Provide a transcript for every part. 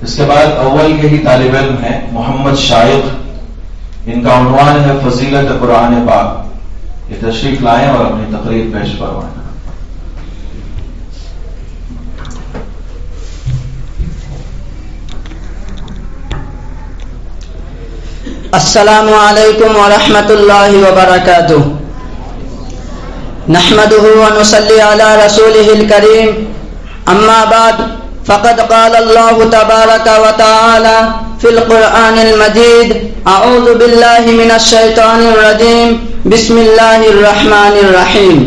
اس کے بعد اول کے ہی طالب علم ہیں محمد شائق، ان کا عنوان ہے فضیلت قرآن پاک. یہ تشریف لائیں اور اپنی تقریر پیش کروائیں. السلام علیکم ورحمۃ اللہ وبرکاتہ. نحمده ونصلي على رسوله الكريم. اما بعد فقد قال الله تبارك وتعالى في القرآن المجيد: اعوذ بالله من الشيطان الرجيم. بسم الله الرحمن الرحيم.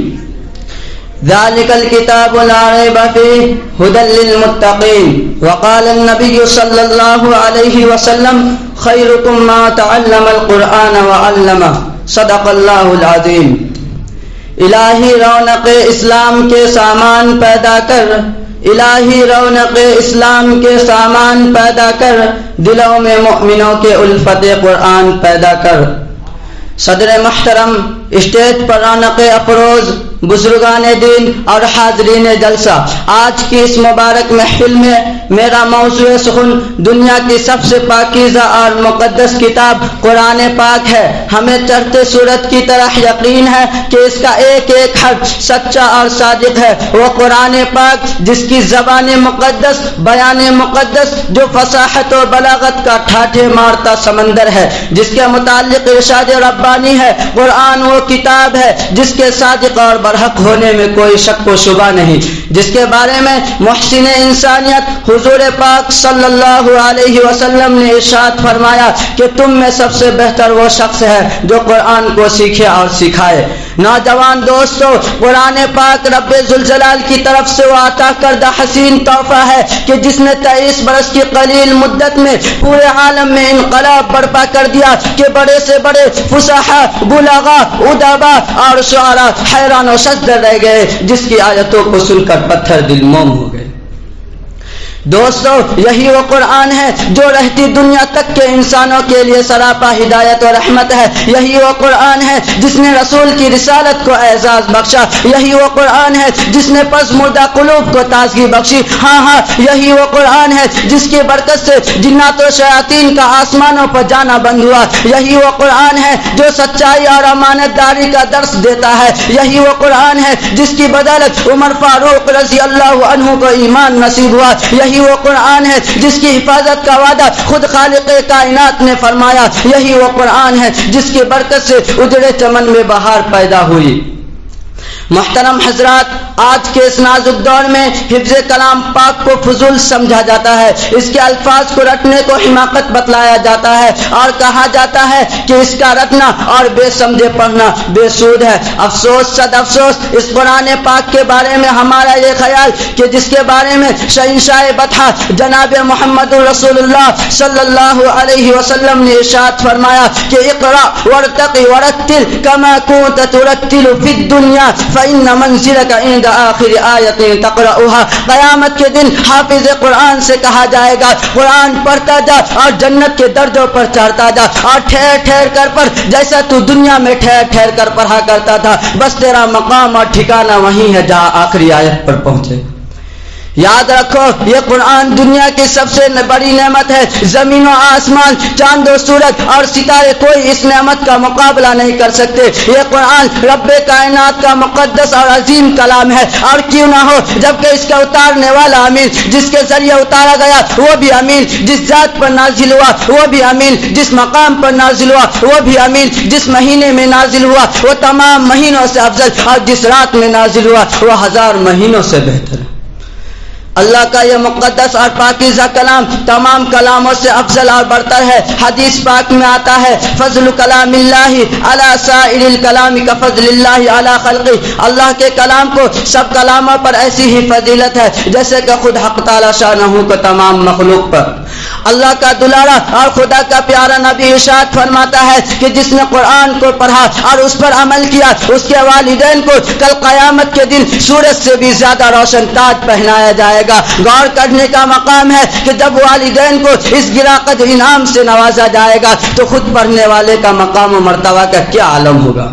ذلك الكتاب لا ريب فيه هدى للمتقين. وقال النبي صلى الله عليه وسلم: خيركم ما تعلم القرآن وعلمه. صدق الله العظيم. الہی رونق اسلام کے سامان پیدا کر، الہی رونق اسلام کے سامان پیدا کر، دلوں میں مؤمنوں کے الفت قرآن پیدا کر. صدر محترم، اسٹیج پر رونق افروز، بزرگان دین اور حاضرین جلسہ، آج کی اس مبارک محفل میں میرا موضوع سخن دنیا کی سب سے پاکیزہ اور مقدس کتاب قرآن پاک ہے. ہمیں چڑھتے سورج کی طرح یقین ہے کہ اس کا ایک ایک حرف سچا اور صادق ہے. وہ قرآن پاک جس کی زبان مقدس، بیان مقدس، جو فصاحت و بلاغت کا ٹھاٹھے مارتا سمندر ہے، جس کے متعلق ارشاد ربانی ہے. قرآن وہ کتاب ہے جس کے صادق اور برحق ہونے میں کوئی شک و شبہ نہیں، جس کے بارے میں محسن انسانیت حضور پاک صلی اللہ علیہ وسلم نے ارشاد فرمایا کہ تم میں سب سے بہتر وہ شخص ہے جو قرآن کو سیکھے اور سکھائے. نوجوان دوستو، قرآن پاک رب ذوالجلال کی طرف سے وہ عطا کردہ حسین تحفہ ہے کہ جس نے 23 برس کی قلیل مدت میں پورے عالم میں انقلاب برپا کر دیا کہ بڑے سے بڑے فصحاء، بلغاء، ادباء اور شعراء حیران و شزدر رہ گئے، جس کی آیتوں کو سن کر پتھر دل موم ہو گئے. دوستو، یہی وہ قرآن ہے جو رہتی دنیا تک کے انسانوں کے لیے سراپا ہدایت و رحمت ہے. یہی وہ قرآن ہے جس نے رسول کی رسالت کو اعزاز بخشا. یہی وہ قرآن ہے جس نے پس مردہ قلوب کو تازگی بخشی. ہاں، یہی وہ قرآن ہے جس کی برکت سے جنات و شیاطین کا آسمانوں پر جانا بند ہوا. یہی وہ قرآن ہے جو سچائی اور امانت داری کا درس دیتا ہے. یہی وہ قرآن ہے جس کی بدولت عمر فاروق رضی اللہ عنہ کو ایمان نصیب ہوا. یہی وہ قرآن ہے جس کی حفاظت کا وعدہ خود خالق کائنات نے فرمایا. یہی وہ قرآن ہے جس کی برکت سے اجڑے چمن میں بہار پیدا ہوئی. محترم حضرات، آج کے اس نازک دور میں حفظ کلام پاک کو فضول سمجھا جاتا ہے. اس کے الفاظ کو رٹنے کو حماقت بتلایا جاتا ہے اور کہا جاتا ہے کہ اس کا رٹنا اور بے سمجھے پڑھنا بے سود ہے. افسوس، صد افسوس، اس قرآن پاک کے بارے میں ہمارا یہ خیال کہ جس کے بارے میں شہنشاہ بطحہ جناب محمد رسول اللہ صلی اللہ علیہ وسلم نے ارشاد فرمایا کہ اقرأ وارتقی ورتل کما کنت ترتل فی الدنیا فإن منزلك عند آخر آیت تقرأها. قیامت کے دن حافظ قرآن سے کہا جائے گا قرآن پڑھتا جا اور جنت کے درجوں پر چڑھتا جا، اور ٹھہر ٹھہر کر پڑھ جیسا تو دنیا میں ٹھہر ٹھہر کر پڑھا کرتا تھا. بس تیرا مقام اور ٹھکانہ وہیں ہے جہاں آخری آیت پر پہنچے. یاد رکھو، یہ قرآن دنیا کی سب سے بڑی نعمت ہے. زمین و آسمان، چاند و سورج اور ستارے کوئی اس نعمت کا مقابلہ نہیں کر سکتے. یہ قرآن رب کائنات کا مقدس اور عظیم کلام ہے. اور کیوں نہ ہو، جبکہ اس کا اتارنے والا امین، جس کے ذریعے اتارا گیا وہ بھی امین، جس ذات پر نازل ہوا وہ بھی امین، جس مقام پر نازل ہوا وہ بھی امین، جس مہینے میں نازل ہوا وہ تمام مہینوں سے افضل، اور جس رات میں نازل ہوا وہ 1000 مہینوں سے بہتر ہے. اللہ کا یہ مقدس اور پاکیزہ کلام تمام کلاموں سے افضل اور برتر ہے. حدیث پاک میں آتا ہے فضل کلام اللہ علی سائر الکلام کفضل اللہ علی خلقہ. اللہ کے کلام کو سب کلاموں پر ایسی ہی فضیلت ہے جیسے کہ خود حق تعالی شانہ کو تمام مخلوق پر. اللہ کا دلارا اور خدا کا پیارا نبی ارشاد فرماتا ہے کہ جس نے قرآن کو پڑھا اور اس پر عمل کیا اس کے والدین کو کل قیامت کے دن سورج سے بھی زیادہ روشن تاج پہنایا جائے گا. غور کرنے کا مقام ہے کہ جب والدین کو اس گرا قدر انعام سے نوازا جائے گا تو خود پڑھنے والے کا مقام و مرتبہ کا کیا عالم ہوگا.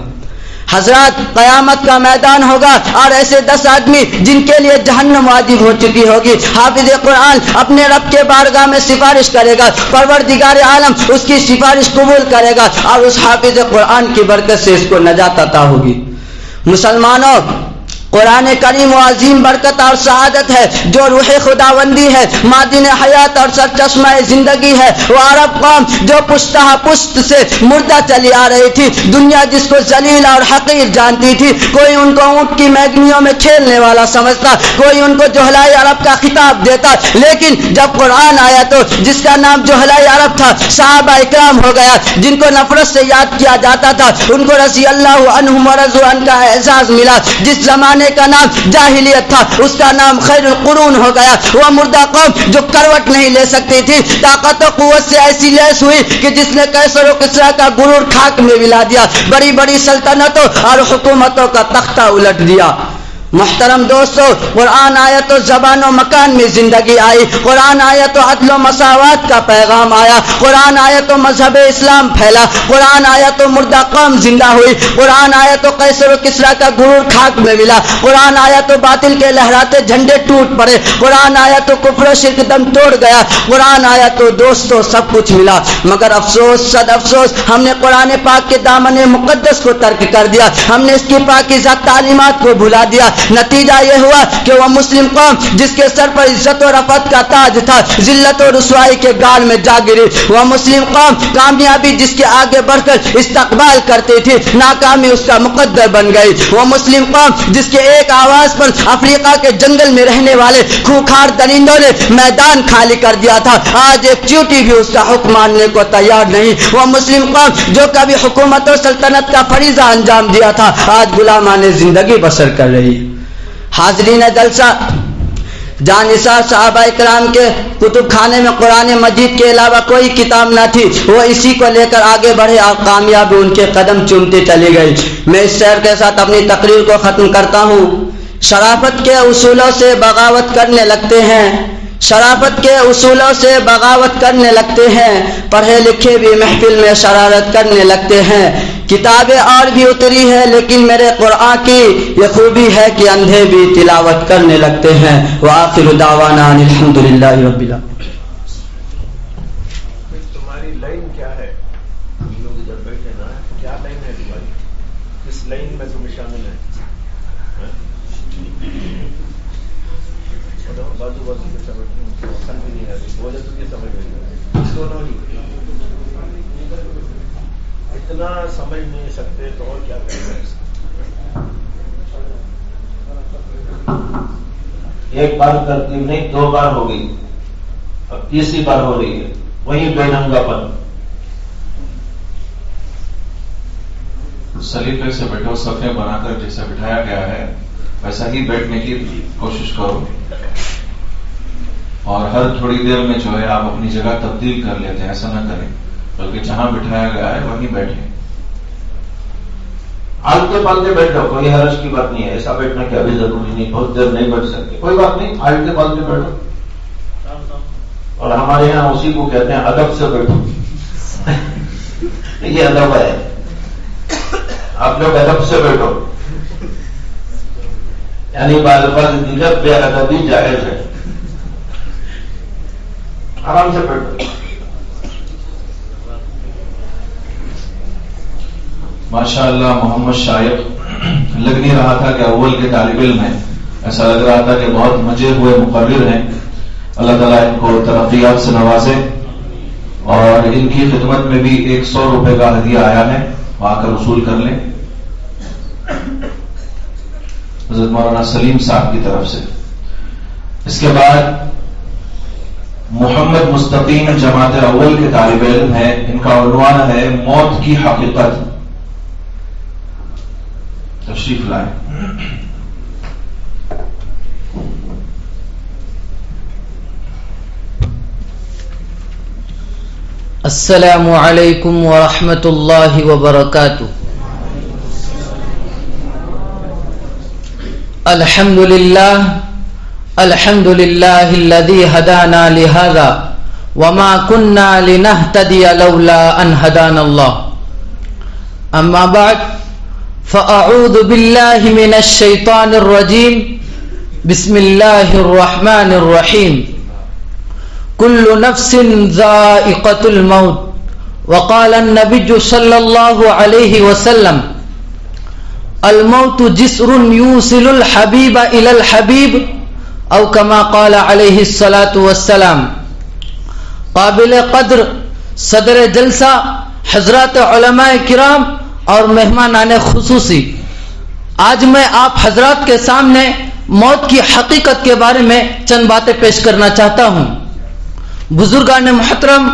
حضرات قیامت کا میدان ہوگا اور ایسے 10 آدمی جن کے لیے جہنم واجب ہو چکی ہوگی. حافظ قرآن اپنے رب کے بارگاہ میں سفارش کرے گا, پروردگار عالم اس کی سفارش قبول کرے گا اور اس حافظ قرآن کی برکت سے اس کو نجات عطا ہوگی. مسلمانوں, قرآن کریم و عظیم برکت اور سعادت ہے جو روح خداوندی ہے, معدن حیات اور سرچشمہ زندگی ہے. وہ عرب قوم جو پشتہ پشت سے مردہ چلی آ رہی تھی, دنیا جس کو ذلیل اور حقیر جانتی تھی, کوئی ان کو اونٹ کی میگنیوں میں کھیلنے والا سمجھتا, کوئی ان کو جوہلائے عرب کا خطاب دیتا. لیکن جب قرآن آیا تو جس کا نام جوہلائے عرب تھا صحابہ اکرام ہو گیا. جن کو نفرت سے یاد کیا جاتا تھا ان کو رضی اللہ عنہم ورضوا عنہ کا اعزاز ملا. جس زمانے کا نام جاہلیت تھا اس کا نام خیر القرون ہو گیا. وہ مردہ قوم جو کروٹ نہیں لے سکتی تھی, طاقت و قوت سے ایسی لیس ہوئی کہ جس نے قیصر و کسریٰ کا غرور خاک میں ملا دیا, بڑی بڑی سلطنتوں اور حکومتوں کا تختہ الٹ دیا. محترم دوستو, قرآن آیا تو زبان و مکان میں زندگی آئی, قرآن آیا تو عدل و مساوات کا پیغام آیا, قرآن آیا تو مذہب اسلام پھیلا, قرآن آیا تو مردہ قوم زندہ ہوئی, قرآن آیا تو قیصر و کسریٰ کا غرور خاک میں ملا, قرآن آیا تو باطل کے لہراتے جھنڈے ٹوٹ پڑے, قرآن آیا تو کفر و شرک دم توڑ گیا, قرآن آیا تو دوستو سب کچھ ملا. مگر افسوس صد افسوس, ہم نے قرآن پاک کے دامن مقدس کو ترک کر دیا, ہم نے اس کی پاکیزہ تعلیمات کو بھلا دیا. نتیجہ یہ ہوا کہ وہ مسلم قوم جس کے سر پر عزت و رفعت کا تاج تھا ذلت و رسوائی کے گال میں جا گری. وہ مسلم قوم کامیابی جس کے آگے بڑھ کر استقبال کرتی تھی ناکامی اس کا مقدر بن گئی. وہ مسلم قوم جس کے ایک آواز پر افریقہ کے جنگل میں رہنے والے خوخار درندوں نے میدان خالی کر دیا تھا, آج ایک چیونٹی بھی اس کا حکم ماننے کو تیار نہیں. وہ مسلم قوم جو کبھی حکومت و سلطنت کا فریضہ انجام دیا تھا آج غلامانہ زندگی بسر کر رہی. حاضرین جلسہ, جانثار صحابہ اکرام کے کتب خانے میں قرآن مجید کے علاوہ کوئی کتاب نہ تھی. وہ اسی کو لے کر آگے بڑھے اور کامیابی ان کے قدم چومتی چلی گئی. میں اس شعر کے ساتھ اپنی تقریر کو ختم کرتا ہوں. شرافت کے اصولوں سے بغاوت کرنے لگتے ہیں, شرافت کے اصولوں سے بغاوت کرنے لگتے ہیں, پڑھے لکھے بھی محفل میں شرارت کرنے لگتے ہیں. کتابیں اور بھی اتری ہے لیکن میرے قرآن کی یہ خوبی ہے کہ اندھے بھی تلاوت کرنے لگتے ہیں. وآخر دعوانا ان الحمدللہ رب العالمین. تمہاری لائن کیا ہے؟ ہم لوگ جب بیٹھے نا, کیا لائن ہے تمہاری؟ کس لائن میں تم شامل ہے؟ بازو بازو میں سمجھ بھی نہیں آتی, بولے تو یہ سمجھ نہیں, دونوں ہی اتنا سمجھ نہیں سکتے تو اور کیا کریں. ایک بار ترتیب نہیں 2 بار ہو گئی, اب تیسری بار ہو رہی ہے. وہی بے ڈھنگا پن. سلیقے سے بیٹھو, صفیں بنا کر جیسا بٹھایا گیا ہے ویسا ہی بیٹھنے کی کوشش کرو, اور ہر تھوڑی دیر میں جو ہے آپ اپنی جگہ تبدیل کر لیتے ہیں. ایسا نہ کریں, بلکہ جہاں بٹھایا گیا ہے وہیں بیٹھیں. آلتے پالتے بیٹھ جاؤ, کوئی حرج کی بات نہیں ہے. ایسا بیٹھنا کہ ابھی ضروری نہیں, بہت دیر نہیں بیٹھ سکتے, کوئی بات نہیں, آلتے پالتے بیٹھو. اور ہمارے یہاں اسی کو کہتے ہیں ادب سے بیٹھو. یہ ادب ہے, آپ لوگ ادب سے بیٹھو, یعنی بالفاظ دیگر بے ادبی جائز ہے. آرام سے بیٹھو. ماشاء اللہ محمد شائق لگ نہیں رہا تھا کہ اول کے طالب علم ہیں, ایسا لگ رہا تھا کہ بہت مجے ہوئے مقرر ہیں. اللہ تعالیٰ ان کو ترقیات سے نوازے, اور ان کی خدمت میں بھی 100 روپے کا ہدیہ آیا ہے, آ کر وصول کر لیں حضرت مولانا سلیم صاحب کی طرف سے. اس کے بعد محمد مستقیم جماعت اول کے طالب علم ہیں, ان کا عنوان ہے موت کی حقیقت. تشریف لائیں. السلام علیکم ورحمۃ اللہ وبرکاتہ. الحمد للہ الذی ہدانا لہذا وما كنا لنهتدی لولا ان ہدانا اللہ. اما بعد فأعوذ بالله من الشيطان الرجيم بسم الله الرحمن الرحيم كل نفس ذائقة الموت وقال النبي صلى الله عليه وسلم الموت جسر يوصل الحبيب إلى الحبيب او كما قال علیہ الصلاۃ والسلام. قابل قدر صدر جلسہ حضرات علماء کرام اور مہمانان خصوصی، آج میں آپ حضرات کے سامنے موت کی حقیقت کے بارے میں چند باتیں پیش کرنا چاہتا ہوں. بزرگان محترم،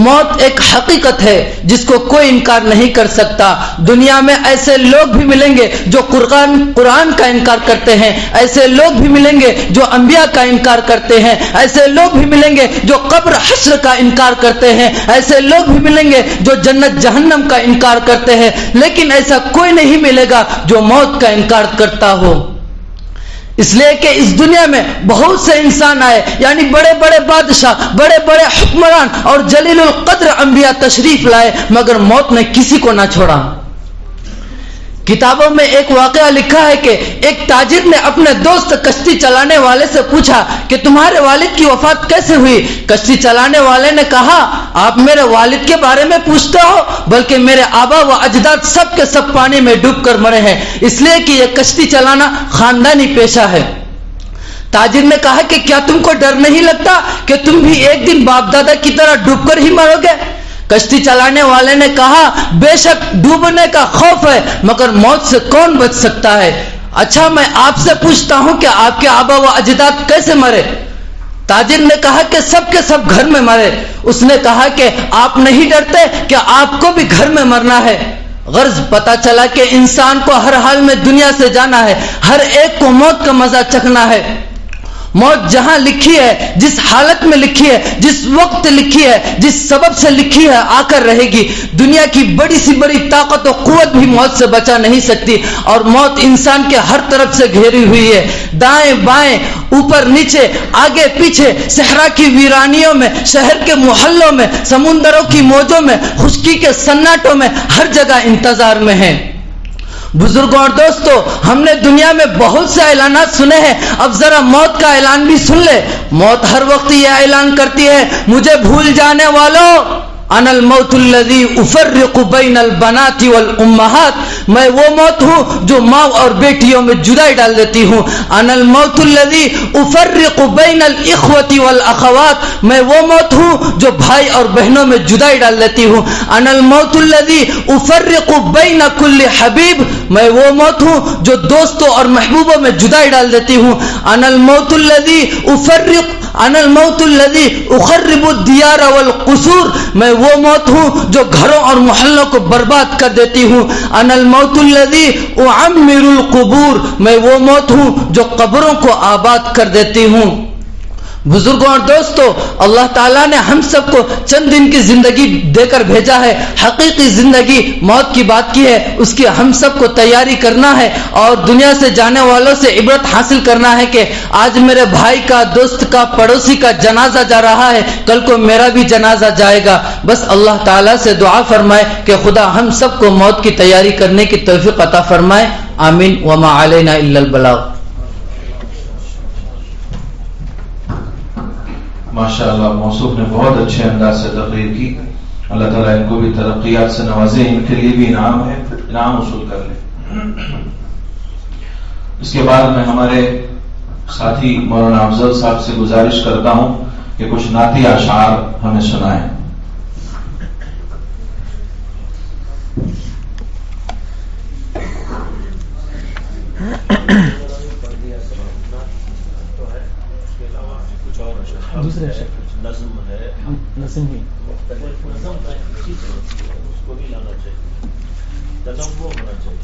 موت ایک حقیقت ہے جس کو کوئی انکار نہیں کر سکتا. دنیا میں ایسے لوگ بھی ملیں گے جو قرآن کا انکار کرتے ہیں، ایسے لوگ بھی ملیں گے جو انبیاء کا انکار کرتے ہیں، ایسے لوگ بھی ملیں گے جو قبر حشر کا انکار کرتے ہیں، ایسے لوگ بھی ملیں گے جو جنت جہنم کا انکار کرتے ہیں، لیکن ایسا کوئی نہیں ملے گا جو موت کا انکار کرتا ہو. اس لیے کہ اس دنیا میں بہت سے انسان آئے، یعنی بڑے بڑے بادشاہ، بڑے بڑے حکمران اور جلیل القدر انبیاء تشریف لائے، مگر موت نے کسی کو نہ چھوڑا. کتابوں میں ایک واقعہ لکھا ہے کہ ایک تاجر نے اپنے دوست کشتی چلانے والے سے پوچھا کہ تمہارے والد کی وفات کیسے ہوئی؟ کشتی چلانے والے نے کہا آپ میرے والد کے بارے میں پوچھتے ہو، بلکہ میرے آبا و اجداد سب کے سب پانی میں ڈوب کر مرے ہیں، اس لیے کہ یہ کشتی چلانا خاندانی پیشہ ہے. تاجر نے کہا کہ کیا تم کو ڈر نہیں لگتا کہ تم بھی ایک دن باپ دادا کی طرح ڈوب کر ہی مرو گے؟ کشتی چلانے والے نے کہا بے شک ڈوبنے کا خوف ہے، مگر موت سے کون بچ سکتا ہے؟ اچھا میں آپ سے پوچھتا ہوں کہ آپ کے آبا و اجداد کیسے مرے؟ تاجر نے کہا کہ سب کے سب گھر میں مرے. اس نے کہا کہ آپ نہیں ڈرتے کہ آپ کو بھی گھر میں مرنا ہے؟ غرض پتا چلا کہ انسان کو ہر حال میں دنیا سے جانا ہے، ہر ایک کو موت کا مزہ چکھنا ہے. موت جہاں لکھی ہے، جس حالت میں لکھی ہے، جس وقت لکھی ہے، جس سبب سے لکھی ہے، آ کر رہے گی. دنیا کی بڑی سی بڑی طاقت و قوت بھی موت سے بچا نہیں سکتی، اور موت انسان کے ہر طرف سے گھیری ہوئی ہے، دائیں بائیں، اوپر نیچے، آگے پیچھے، صحرا کی ویرانیوں میں، شہر کے محلوں میں، سمندروں کی موجوں میں، خشکی کے سناٹوں میں، ہر جگہ انتظار میں ہے. بزرگوں اور دوستو، ہم نے دنیا میں بہت سے اعلانات سنے ہیں، اب ذرا موت کا اعلان بھی سن لے. موت ہر وقت یہ اعلان کرتی ہے مجھے بھول جانے والوں، انا الموت الذی افرق بین البنات والامہات، میں وہ موت ہوں جو ماں اور بیٹیوں میں جدائی ڈال دیتی ہوں. انا الموت الذی افرق بین الاخوۃ والاخوات، میں وہ موت ہوں جو بھائی اور بہنوں میں جدائی ڈال دیتی ہوں. انا الموت الذی افرق بین کل حبیب، میں وہ موت ہوں جو دوستوں اور محبوبوں میں جدائی ڈال دیتی ہوں. انا الموت الذی اخرب الدیار والقصور، میں وہ موت ہوں جو گھروں اور محلوں کو برباد کر دیتی ہوں. انا الموت الذی اعمر القبور، میں وہ موت ہوں جو قبروں کو آباد کر دیتی ہوں. بزرگوں اور دوستو، اللہ تعالیٰ نے ہم سب کو چند دن کی زندگی دے کر بھیجا ہے. حقیقی زندگی موت کی بات کی ہے، اس کی ہم سب کو تیاری کرنا ہے اور دنیا سے جانے والوں سے عبرت حاصل کرنا ہے کہ آج میرے بھائی کا، دوست کا، پڑوسی کا جنازہ جا رہا ہے، کل کو میرا بھی جنازہ جائے گا. بس اللہ تعالیٰ سے دعا فرمائے کہ خدا ہم سب کو موت کی تیاری کرنے کی توفیق عطا فرمائے. آمین. وما علینا الا البلاغ. ماشاءاللہ موصوف نے بہت اچھے انداز سے تقریر کی. اللہ تعالیٰ ان کو بھی ترقیات سے نوازے، ان کے لیے بھی انعام ہے، انعام وصول کر لیں. اس کے بعد میں ہمارے ساتھی مولانا افضل صاحب سے گزارش کرتا ہوں کہ کچھ نعتی اشعار ہمیں سنائیں. دوسرے نظم ہے، نظم ہی مختلف نظم ہے، اس کو بھی لانا چاہیے، نظم وہ ہونا چاہیے.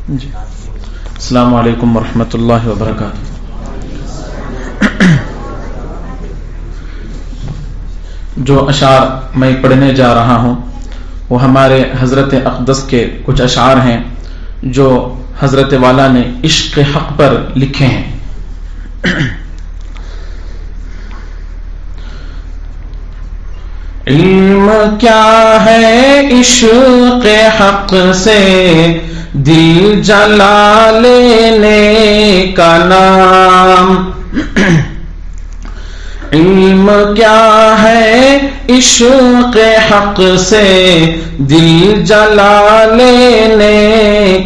جی السلام علیکم ورحمۃ اللہ وبرکاتہ. جو اشعار میں پڑھنے جا رہا ہوں وہ ہمارے حضرت اقدس کے کچھ اشعار ہیں جو حضرت والا نے عشق حق پر لکھے ہیں. علم کیا ہے عشق حق سے دل جلا لینے کا نام. علم کیا ہے عشق حق سے دل جلا لینے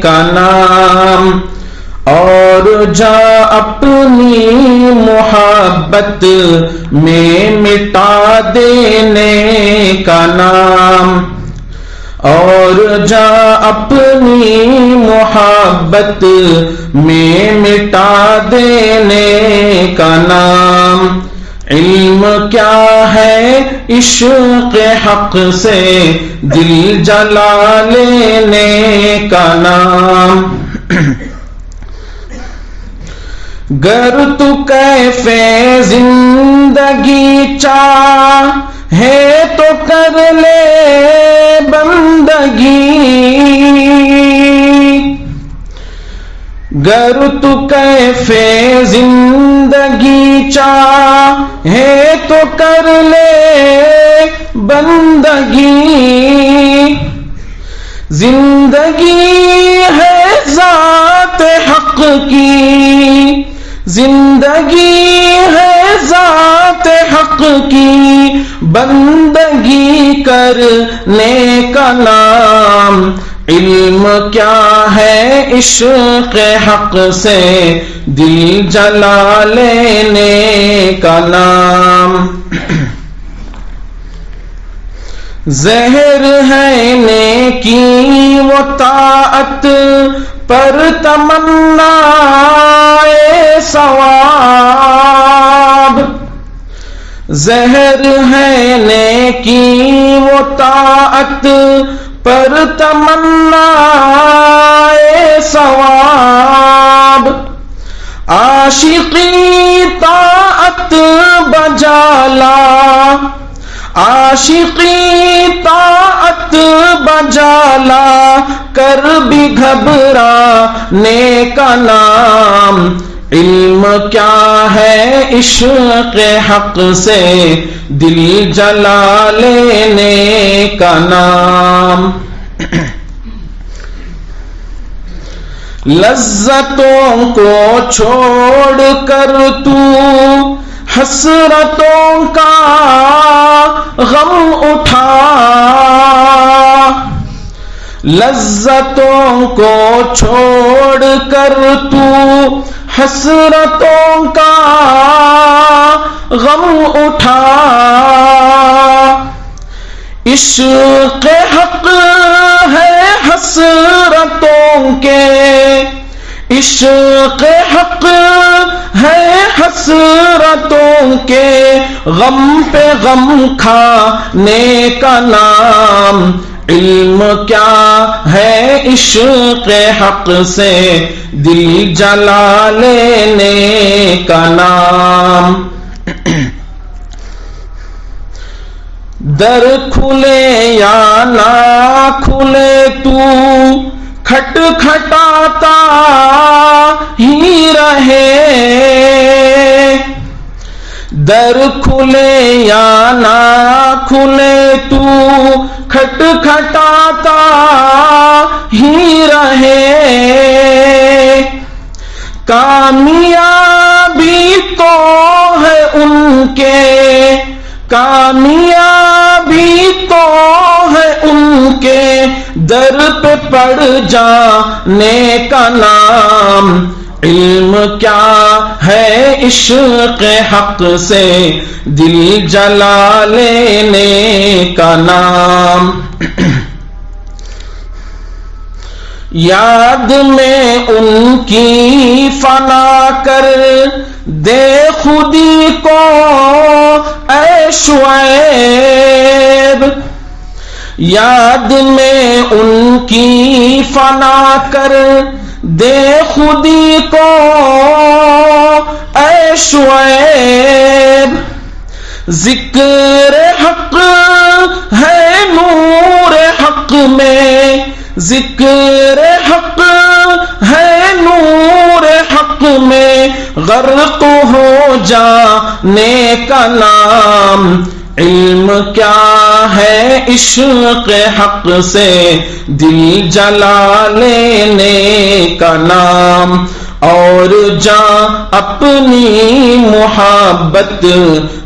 کا نام. اور جا اپنی محبت میں مٹا دینے کا نام. اور جا اپنی محبت میں مٹا دینے کا نام. علم کیا ہے عشق حق سے دل جلا لینے کا نام. گر تو کیف زندگی چاہے تو کر لے بندگی. گر تو کیف زندگی چاہے تو کر لے بندگی. زندگی ہے ذات حق کی، زندگی ہے ذات حق کی، بندگی کرنے کا نام. علم کیا ہے عشق حق سے دل جلا لینے کا نام. زہر ہے نیکی و طاعت پر تمنا ثواب. زہر ہے نیکی و طاعت پر تمنا ثواب. عاشقی طاعت بجالا، عاشقی طاعت بجالا کر بھی گھبرانے کا نام. علم کیا ہے عشق حق سے دل جلا لینے کا نام. لذتوں کو چھوڑ کر تو حسرتوں کا غم اٹھا. لذتوں کو چھوڑ کر تو حسرتوں کا غم اٹھا. عشق حق ہے حسرتوں کے، عشق حق ہے حسرتوں کے، غم پہ غم کھانے کا نام. علم کیا ہے عشق حق سے دل جلا لینے کا نام. در کھلے یا نہ کھلے تو کھٹکھٹاتا ہی رہے. در کھلے یا نہ کھلے تو کھٹکھٹاتا ہی رہے. کامیابی تو ہے ان کے، کامیابی تو ہے ان کے، در پہ پڑ جانے کا نام. علم کیا ہے عشق حق سے دل جلا لینے کا نام. یاد میں ان کی فنا کر دے خودی کو اے شعیب. یاد میں ان کی فنا کر دے خودی کو اے شعیب. ذکر حق ہے نور حق میں ذکر حق ہے، نور حق میں غرق ہو جانے کا نام. علم کیا ہے عشق حق سے دل جلا لینے کا نام، اور جان اپنی محبت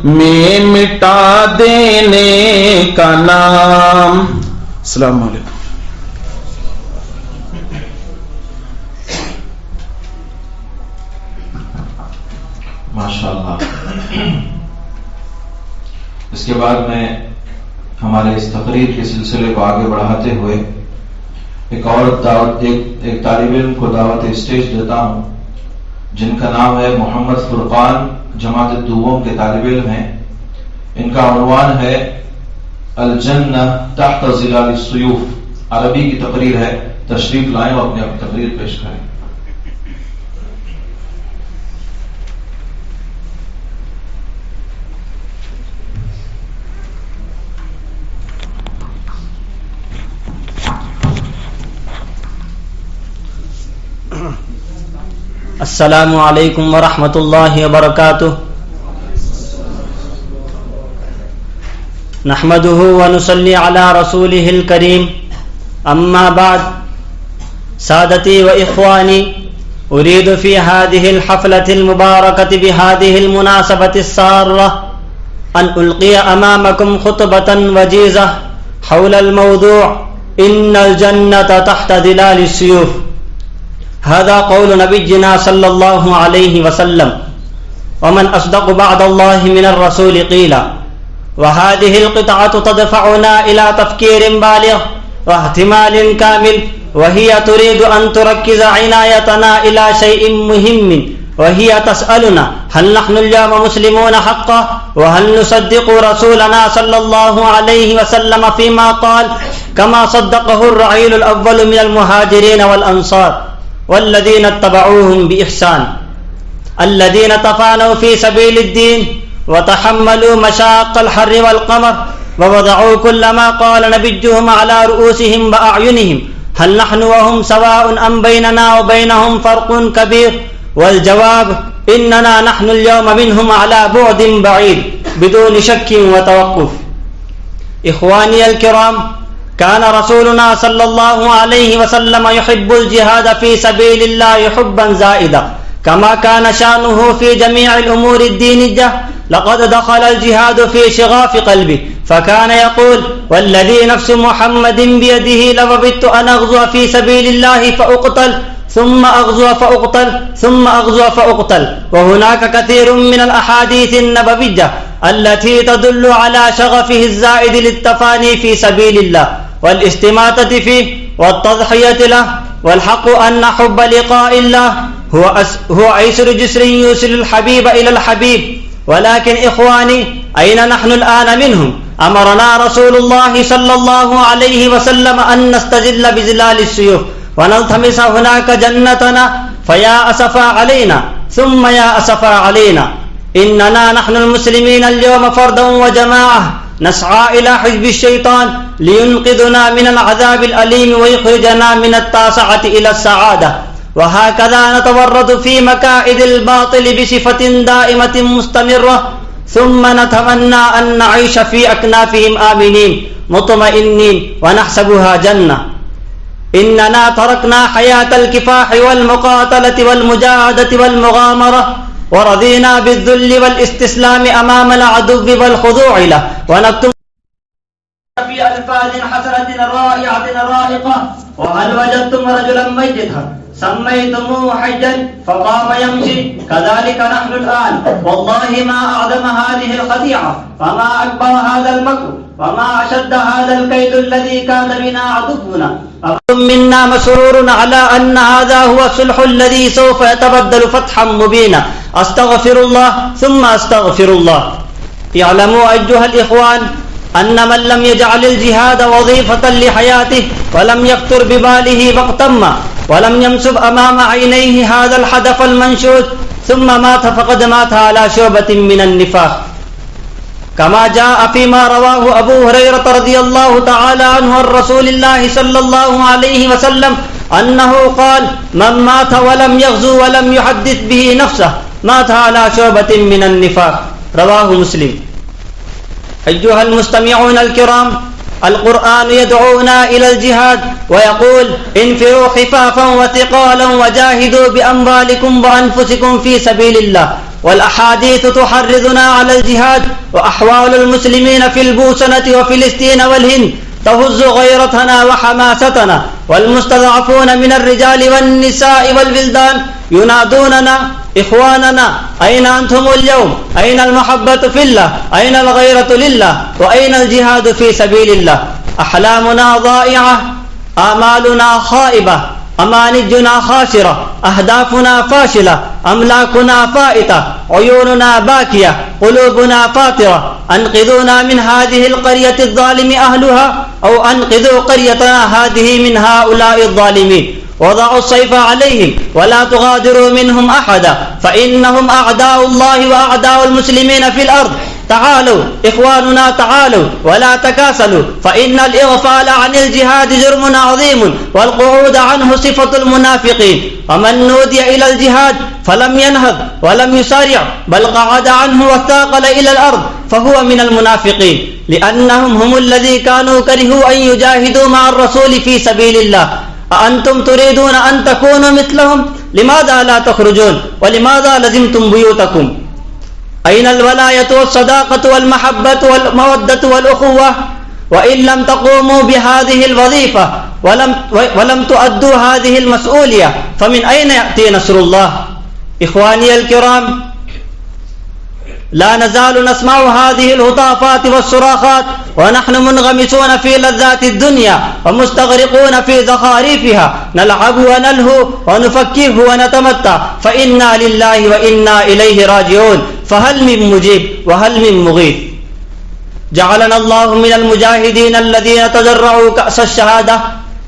میں مٹا دینے کا نام. السلام علیکم. ماشاءاللہ. اس کے بعد میں ہمارے اس تقریر کے سلسلے کو آگے بڑھاتے ہوئے ایک طالب علم کو دعوت اسٹیج دیتا ہوں، جن کا نام ہے محمد فرقان، جماعت دوم کے طالب علم ہیں. ان کا عنوان ہے الجنہ تحت ظلال السیوف. عربی کی تقریر ہے، تشریف لائیں اور اپنی تقریر پیش کریں. السلام علیکم ورحمۃ اللہ وبرکاتہ. نحمده ونصلي على رسوله الكريم. اما بعد، سادتي واخواني، اريد في هذه الحفلة المباركة بهذه المناسبة السارة ان القي امامكم خطبة وجيزة حول الموضوع ان الجنة تحت ظلال السيوف. هذا قول نبينا صلى الله عليه وسلم، ومن أصدق بعد الله من الرسول قيلا. وهذه القطعة تدفعنا إلى تفكير بالغ واحتمال كامل، وهي تريد أن تركز عنايتنا إلى شيء مهم، وهي تسألنا هل نحن اليوم مسلمون حقا، وهل نصدق رسولنا صلى الله عليه وسلم فيما قال كما صدقه الرعيل الأول من المهاجرين والأنصار والذين اتبعوهم بإحسان، الذين تفانوا في سبيل الدين وتحملوا مشاق الحر والقمر ووضعوا كل ما قال نبيهم على رؤوسهم وأعينهم. هل نحن وهم سواء أم بيننا وبينهم فرق كبير؟ والجواب إننا نحن اليوم منهم على بعد بعيد بدون شك وتوقف. إخواني الكرام، كان رسولنا صلى الله عليه وسلم يحب الجهاد في سبيل الله حبا زائدا، كما كان شأنه في جميع الأمور الدينية. لقد دخل الجهاد في شغاف قلبه، فكان يقول والذي نفس محمد بيده لوددت أن أغزو في سبيل الله فأقتل ثم أغزو فأقتل ثم أغزو فأقتل. وهناك كثير من الأحاديث النبوية التي تدل على شغفه الزائد للتفاني في سبيل الله والاستماتة فيه والتضحية له. والحق أن حب لقاء الله هو أيسر جسر يوصل الحبيب إلى الحبيب. ولكن إخواني، أين نحن الآن منهم؟ أمرنا رسول الله صلى الله عليه وسلم أن نستجل بظلال السيوف ونلتمس هناك جنتنا، فيا أسفا علينا ثم يا أسفا علينا. إننا نحن المسلمين اليوم فردا وجماعة نسعى إلى حزب الشيطان لينقذنا من العذاب الأليم ويخرجنا من التاسعة إلى السعادة، وهكذا نتورط في مكائد الباطل بصفة دائمة مستمرة، ثم نتمنى أن نعيش في أكنافهم آمنين مطمئنين ونحسبها جنة. إننا تركنا حياة الكفاح والمقاتلة والمجاهدة والمغامرة، ورضينا بالذل والاستسلام أمام العدو والخضوع له، ونكتم في ألفاظ حسنة رائعة رائقة. وهل وجدتم رجلا ميتا سميتموه حيا فقام يمشي؟ كذلك نحن الآن. والله ما أعظم هذه الخديعة، وما أكبر هذا المكر، وما أشد هذا الكيد الذي كان بنا عدونا. منا مسرور على أن هذا هو الصلح الذي سوف يتبدل فتحا مبينا. أستغفر الله ثم أستغفر الله. اعلموا أيها الإخوان أن من لم يجعل الجهاد وظيفة لحياته ولم يخطر بباله وقتا ما ولم يمسب أمام عينيه هذا الهدف المنشود ثم مات فقد مات على شعبة من النفاق. كما جاء فيما رواه أبو هريرة رضي الله تعالى عنه عن رسول الله صلى الله عليه وسلم أنه قال: من مات ولم يغزو ولم يحدث به نفسه مات على شعبة من النفاق. رواه مسلم. أيها المستمعون الكرام، القرآن يدعونا إلى الجهاد ويقول: انفروا خفافا وثقالا وجاهدوا بأموالكم وأنفسكم في سبيل الله. والأحاديث تحرضنا على الجهاد، وأحوال المسلمين في البوسنة وفلسطين والهند تهز غيرتنا وحماستنا، والمستضعفون من الرجال والنساء والولدان ينادوننا: إخواننا أين أنتم اليوم؟ أين المحبة في الله؟ أين الغيرة لله؟ وأين الجهاد في سبيل الله؟ أحلامنا ضائعة، آمالنا خائبة، أمانجنا خاسرة، أهدافنا فاشلة، أملاكنا فائتة، عيوننا باكية، قلوبنا فاطرة. أنقذونا من هذه القرية الظالم أهلها، أو أنقذوا قريتنا هذه من هؤلاء الظالمين. وضعوا السيف عليهم ولا تغادروا منهم أحدا، فإنهم أعداء الله وأعداء المسلمين في الأرض. تعالوا إخواننا، تعالوا ولا تكاسلوا، فإن الإغفال عن الجهاد جرم عظيم، والقعود عنه صفة المنافقين. ومن نودي إلى الجهاد فلم ينهض ولم يسارع، بل قعد عنه واثاقل إلى الأرض، فهو من المنافقين، لأنهم هم الذين كانوا كرهوا أن يجاهدوا مع الرسول في سبيل الله. أأنتم تريدون أن تكونوا مثلهم؟ لماذا لا تخرجون؟ ولماذا لزمتم بيوتكم؟ أين الولاية والصداقة والمحبة والمودة والأخوة؟ وإن لم تقوموا بهذه الوظيفة ولم تؤدوا هذه المسؤولية، فمن أين يأتي نصر الله؟ إخواني الكرام، لا نزال نسمع هذه الهتافات والصراخات ونحن منغمسون في لذات الدنيا ومستغرقون في زخارفها، نلعب ونلهو ونفكه ونتمتع، فإنا لله وإنا إليه راجعون. فهل من مجيب وهل من مغيث؟ جعلنا الله من المجاهدين الذين تجرعوا كأس الشهادة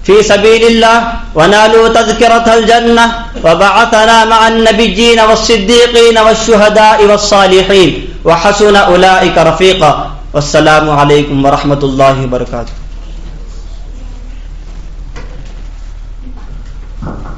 في سبيل الله ونالوا تذكرة الجنة، وبعثنا مع النبيين والصديقين والشهداء والصالحين، وحسن أولئك رفيقا. والسلام عليكم ورحمة الله وبركاته.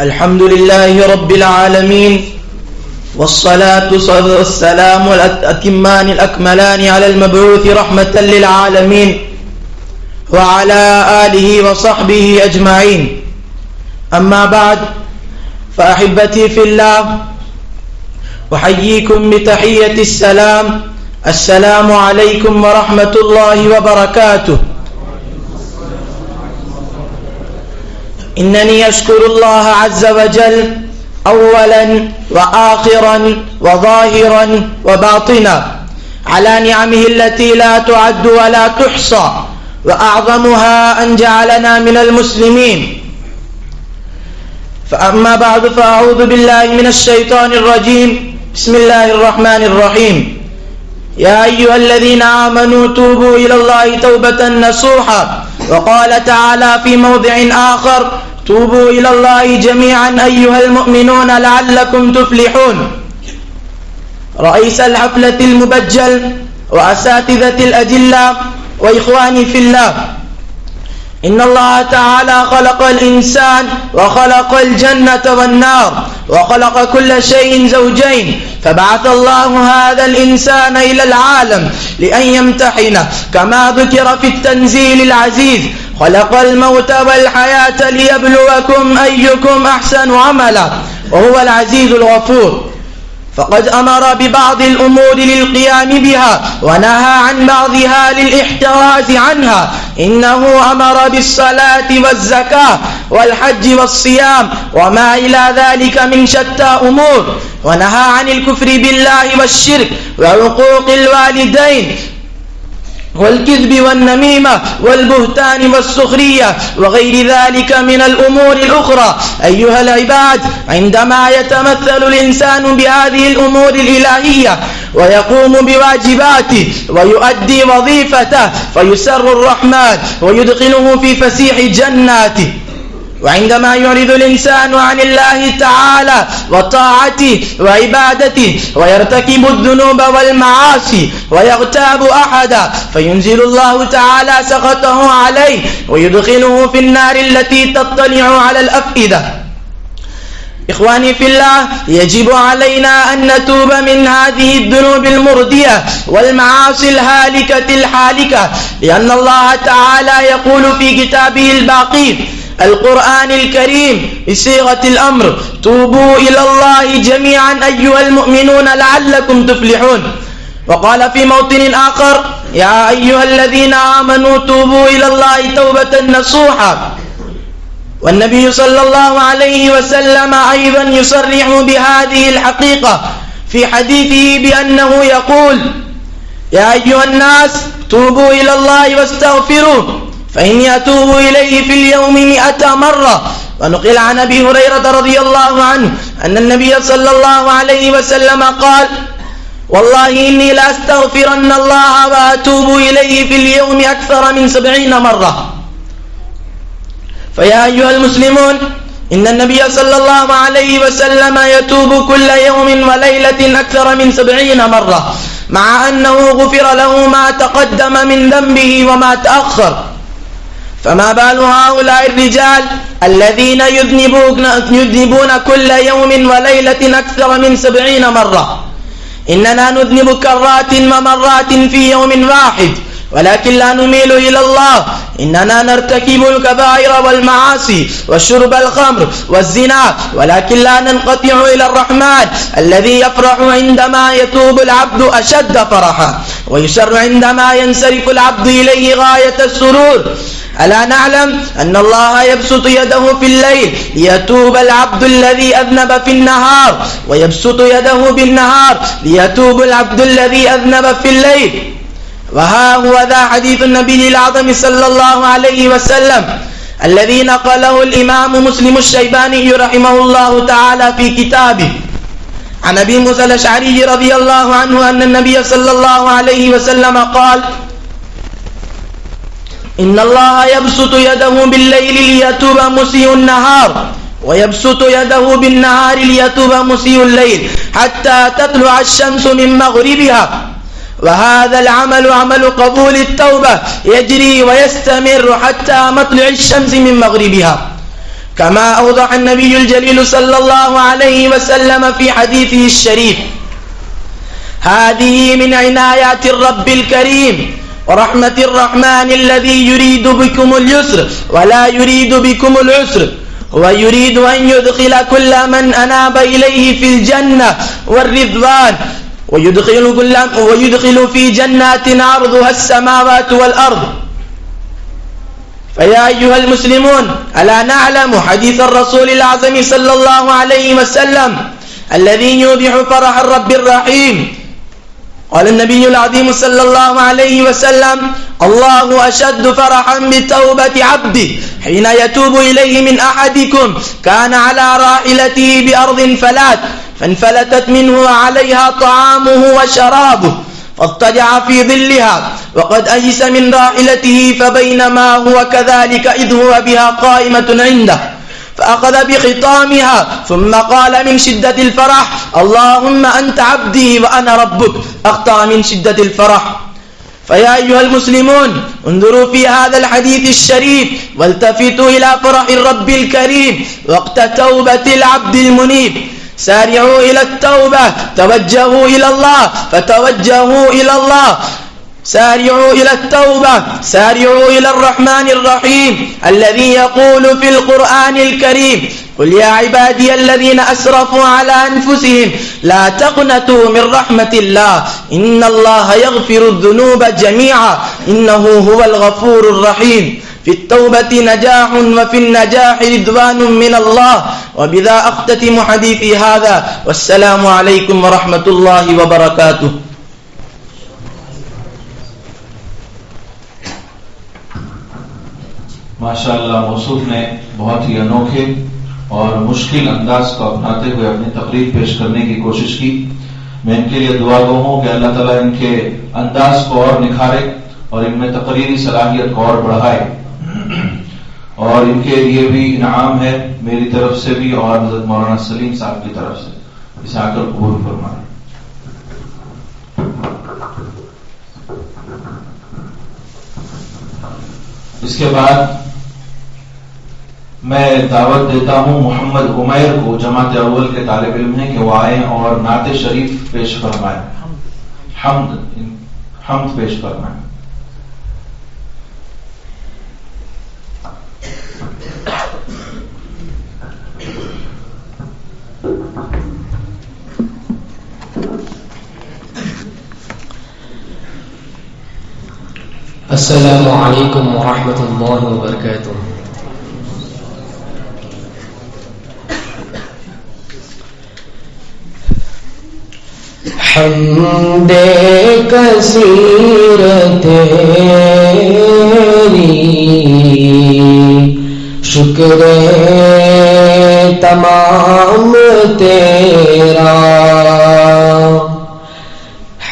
الحمد لله رب العالمين، والصلاة والسلام الأتمان الأكملان على المبعوث رحمة للعالمين وعلى آله وصحبه أجمعين. أما بعد، فأحبتي في الله، أحييكم بتحية السلام. السلام عليكم ورحمة الله وبركاته. إنني أشكر الله عز وجل أولا وآخرا وظاهرا وباطنا على نعمه التي لا تعد ولا تحصى، وأعظمها أن جعلنا من المسلمين. فأما بعد، فأعوذ بالله من الشيطان الرجيم. بسم الله الرحمن الرحيم. يا أيها الذين آمنوا توبوا إلى الله توبة نصوحا. وقال تعالى في موضع آخر: توبوا إلى الله جميعا أيها المؤمنون لعلكم تفلحون. رئيس الحفلة المبجل وأساتذة الأجلاء وإخواني في الله، إن الله تعالى خلق الإنسان وخلق الجنة والنار وخلق كل شيء زوجين، فبعث الله هذا الإنسان إلى العالم لأن يمتحنه، كما ذكر في التنزيل العزيز: خلق الموت والحياة ليبلوكم أيكم أحسن عملا وهو العزيز الغفور. فقد أمر ببعض الأمور للقيام بها ونهى عن بعضها للاحتراز عنها. إنه أمر بالصلاة والزكاة والحج والصيام وما إلى ذلك من شتى أمور، ونهى عن الكفر بالله والشرك وعقوق الوالدين والكذب والنميمة والبهتان والسخرية وغير ذلك من الأمور الأخرى. أيها العباد، عندما يتمثل الإنسان بهذه الأمور الإلهية ويقوم بواجباته ويؤدي وظيفته فيسر الرحمن ويدخله في فسيح جناته. وعندما يعرض الإنسان عن الله تعالى وطاعته وعبادته ويرتكب الذنوب والمعاصي ويغتاب أحدا فينزل الله تعالى سخطه عليه ويدخله في النار التي تطلع على الأفئدة. إخواني في الله، يجب علينا أن نتوب من هذه الذنوب المردية والمعاصي الهالكة الحالكة، لأن الله تعالى يقول في كتابه الباقي القرآن الكريم بصيغة الأمر: توبوا إلى الله جميعا أيها المؤمنون لعلكم تفلحون. وقال في موطن آخر: يا أيها الذين آمنوا توبوا إلى الله توبة نصوحا. والنبي صلى الله عليه وسلم أيضا يصرح بهذه الحقيقة في حديثه بأنه يقول: يا أيها الناس توبوا إلى الله واستغفروه فإني أتوب إليه في اليوم 100 مرة. ونقل عن أبي هريرة رضي الله عنه أن النبي صلى الله عليه وسلم قال: والله إني لأستغفرن الله وأتوب إليه في اليوم أكثر من 70 مرة. فيا أيها المسلمون، إن النبي صلى الله عليه وسلم يتوب كل يوم وليلة أكثر من 70 مرة، مع أنه غفر له ما تقدم من ذنبه وما تأخر. فما بال هؤلاء الرجال الذين يذنبون كل يوم وليلة أكثر من 70 مرة؟ إننا نذنب كرات ومرات في يوم واحد، ولكن لا نميل إلى الله. إننا نرتكب الكبائر والمعاصي وشرب الخمر والزنا، ولكن لا ننقطع إلى الرحمن الذي يفرح عندما يتوب العبد أشد فرحا، ويسر عندما ينصرف العبد إليه غاية السرور. ألا نعلم أن الله يبسط يده في الليل ليتوب العبد الذي أذنب في النهار، ويبسط يده بالنهار ليتوب العبد الذي أذنب في الليل. وها هو ذا حديث النبي الأعظم صلى الله عليه وسلم الذي نقله الإمام مسلم الشيباني رحمه الله تعالى في كتابه عن أبي موسى الأشعري رضي الله عنه أن النبي صلى الله عليه وسلم قال: إن الله يبسط يده بالليل ليتوب مسيء النهار، ويبسط يده بالنهار ليتوب مسيء الليل حتى تطلع الشمس من مغربها. وهذا العمل عمل قبول التوبة يجري ويستمر حتى مطلع الشمس من مغربها، كما أوضح النبي الجليل صلى الله عليه وسلم في حديثه الشريف: هذه من عنايات الرب الكريم ورحمة الرحمن الذي يريد بكم اليسر ولا يريد بكم العسر، ويريد أن يدخل كل من أناب إليه في الجنة والرضوان، ويدخل في جنات عرضها السماوات والأرض. فيا أيها المسلمون، ألا نعلم حديث الرسول الأعظم صلى الله عليه وسلم الذي يوضح فرح الرب الرحيم؟ قال النبي العظيم صلى الله عليه وسلم: الله أشد فرحا بتوبة عبده حين يتوب إليه من أحدكم كان على راحلته بأرض فانفلتت منه وعليها طعامه وشرابه فاضطجع في ظلها وقد أيس من راحلته، فبينما هو كذلك إذ هو بها قائمة عنده فأخذ بخطامها ثم قال من شدة الفرح: اللهم أنت عبدي وأنا ربك، أخطأ من شدة الفرح. فيا أيها المسلمون، انظروا في هذا الحديث الشريف والتفتوا إلى فرح الرب الكريم وقت توبة العبد المنيب. سارعوا إلى التوبة، توجهوا إلى الله، فتوجهوا إلى الله، سارعوا إلى التوبة، سارعوا إلى الرحمن الرحيم الذي يقول في القرآن الكريم: قل يا عبادي الذين أسرفوا على أنفسهم لا تقنطوا من رحمة الله إن الله يغفر الذنوب جميعا إنه هو الغفور الرحيم. في التوبة نجاح وفي النجاح رضوان من الله. وبذا أختتم حديثي هذا، والسلام عليكم ورحمة الله وبركاته. ماشاءاللہ موصوف نے بہت ہی انوکھے اور مشکل انداز کو اپناتے ہوئے اپنی تقریر پیش کرنے کی کوشش کی. میں ان کے لیے دعا گو ہوں کہ اللہ تعالیٰ ان کے انداز کو اور نکھارے اور ان میں تقریری صلاحیت کو اور بڑھائے، اور ان کے لیے بھی انعام ہے میری طرف سے بھی اور حضرت مولانا سلیم صاحب کی طرف سے. اسے آ کر قبول فرمائیں. اس کے بعد میں دعوت دیتا ہوں محمد عمیر کو، جماعت اول کے طالب علم ہیں، کہ وہ آئیں اور نعت شریف پیش فرمائیں، حمد پیش فرمائیں. السلام علیکم ورحمۃ اللہ وبرکاتہ. حمد کثیر تیری، شکر تمام تیرا،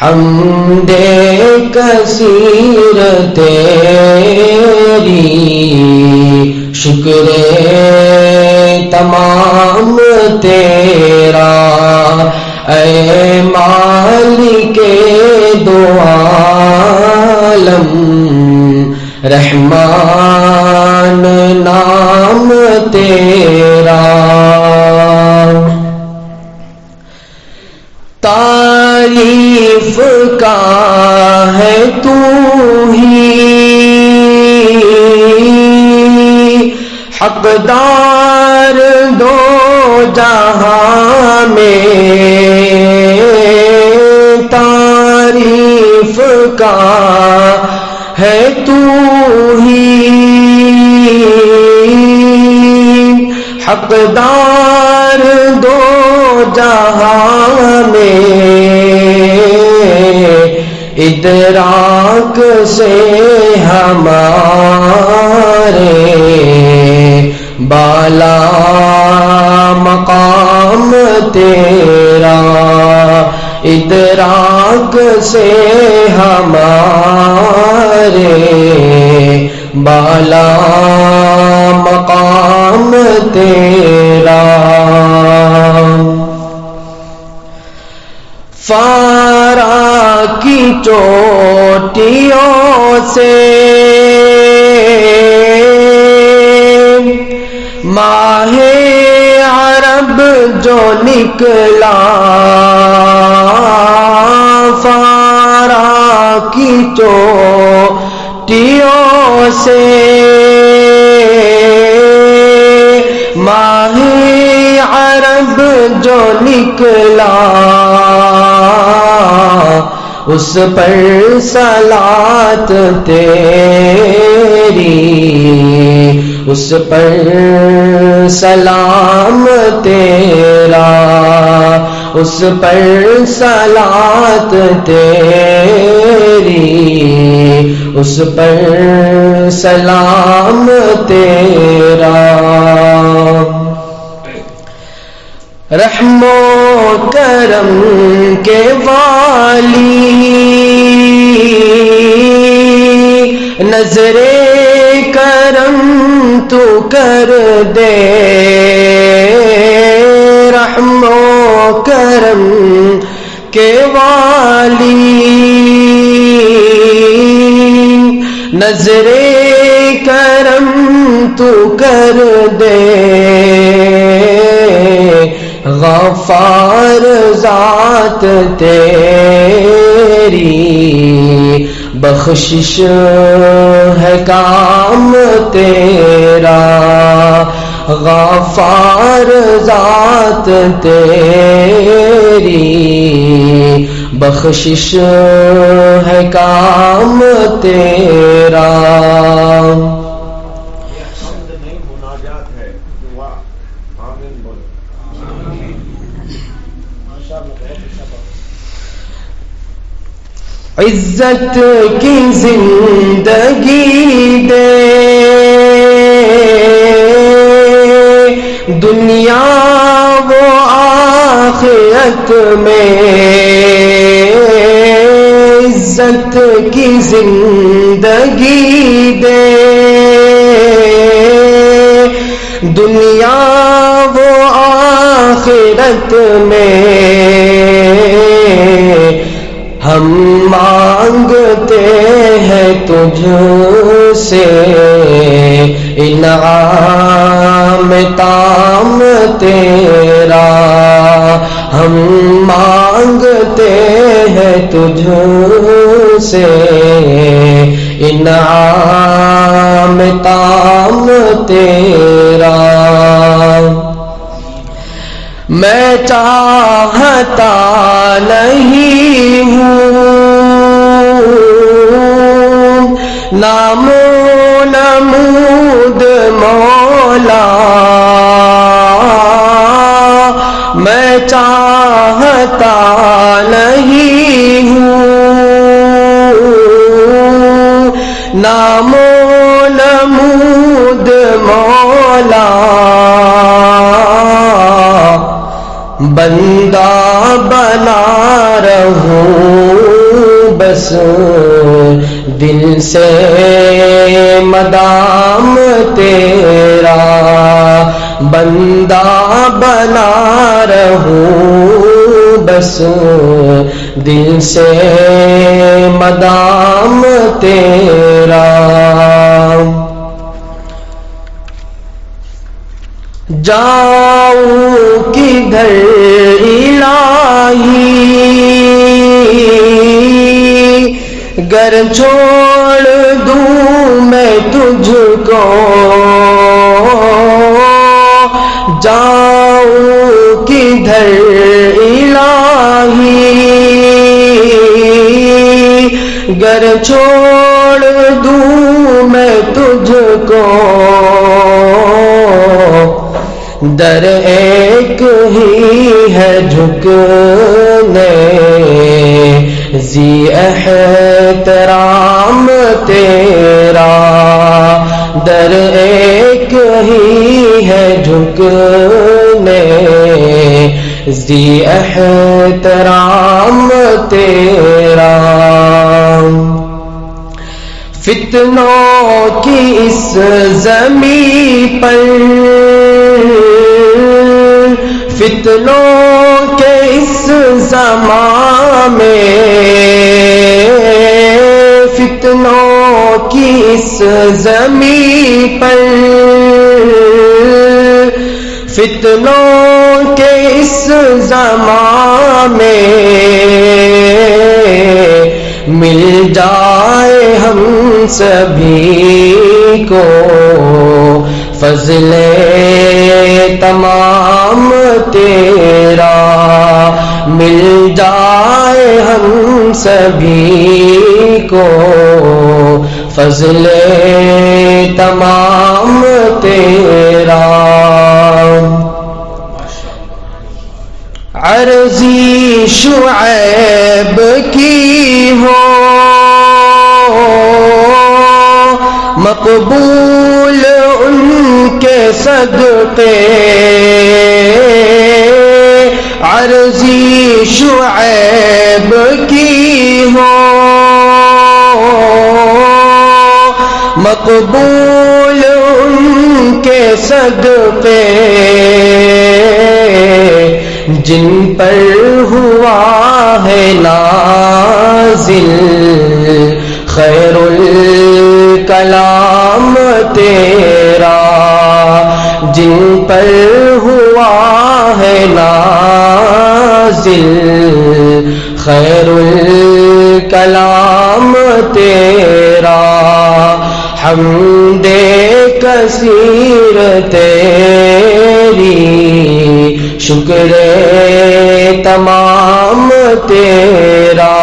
حمد کثیر تیری، شکر تمام تیرا، اے مالک دو عالم، رحمان نام تیرا. تعریف کا ہے تو ہی حقدار دو جہاں میں، تعریف کا ہے تو ہی حقدار دو جہاں میں، ادراک سے ہمارے بالا مقام تیرا، ادراک سے ہمارے بالا مقام تیرا. فارا کی چوٹیوں سے ماہ عرب جو نکلا، فارا کی چوٹیوں سے ماہ عرب جو نکلا، اس پر صلاۃ تیری، اس پر سلام تیرا، اس پر صلاۃ تیری، اس پر سلام تیرا. رحم و کرم کے والی، نظر کرم تو کر دے، رحم و کرم کے والی، نظر کرم تو کر دے، غفار ذات تیری بخشش ہے کام تیرا، غفار ذات تیری، بخشش ہے کام تیرا. نہیں مناجات ہے، دعا. آمین بولو. عزت کی زندگی دے دنیا و آخرت میں، عزت کی زندگی دے دنیا و آخرت میں، ہم مانگتے ہیں تجھ سے انعام تام تیرا، ہم مانگتے ہیں تجھ سے انعام تام تیرا. میں چاہتا نہیں ہوں نام و نمود مولا، میں چاہتا نہیں ہوں نام و نمود مولا، بندہ بنا رہوں بس دل سے مدام تیرا، بندہ بنا رہوں بس دل سے مدام تیرا. جاؤں کدھر الہی گر چھوڑ دوں میں تجھ کو، جاؤں کدھر الہی گر چھوڑ دوں میں تجھ کو، در ایک ہی ہے جھکنے ذی احترام تیرا، در ایک ہی ہے جھکنے ذی احترام تیرا. فتنوں کی اس زمین پر، فتنوں کے اس زمان میں، فتنوں کی اس زمین پر، فتنوں کے اس زمان میں مل جائے ہم سبھی کو فضل تمام تیرا، مل جائے ہم سبھی کو فضل تمام تیرا. عرضی شعیب کی ہو مقبول ان کے صدقے، عرضی شعیب کی ہو مقبول ان کے صدقے، جن پر ہوا ہے نازل خیر الکلام تیرا، جن پر ہوا ہے نازل خیر الکلام تیرا حمد کثیر تیری شکر تمام تیرا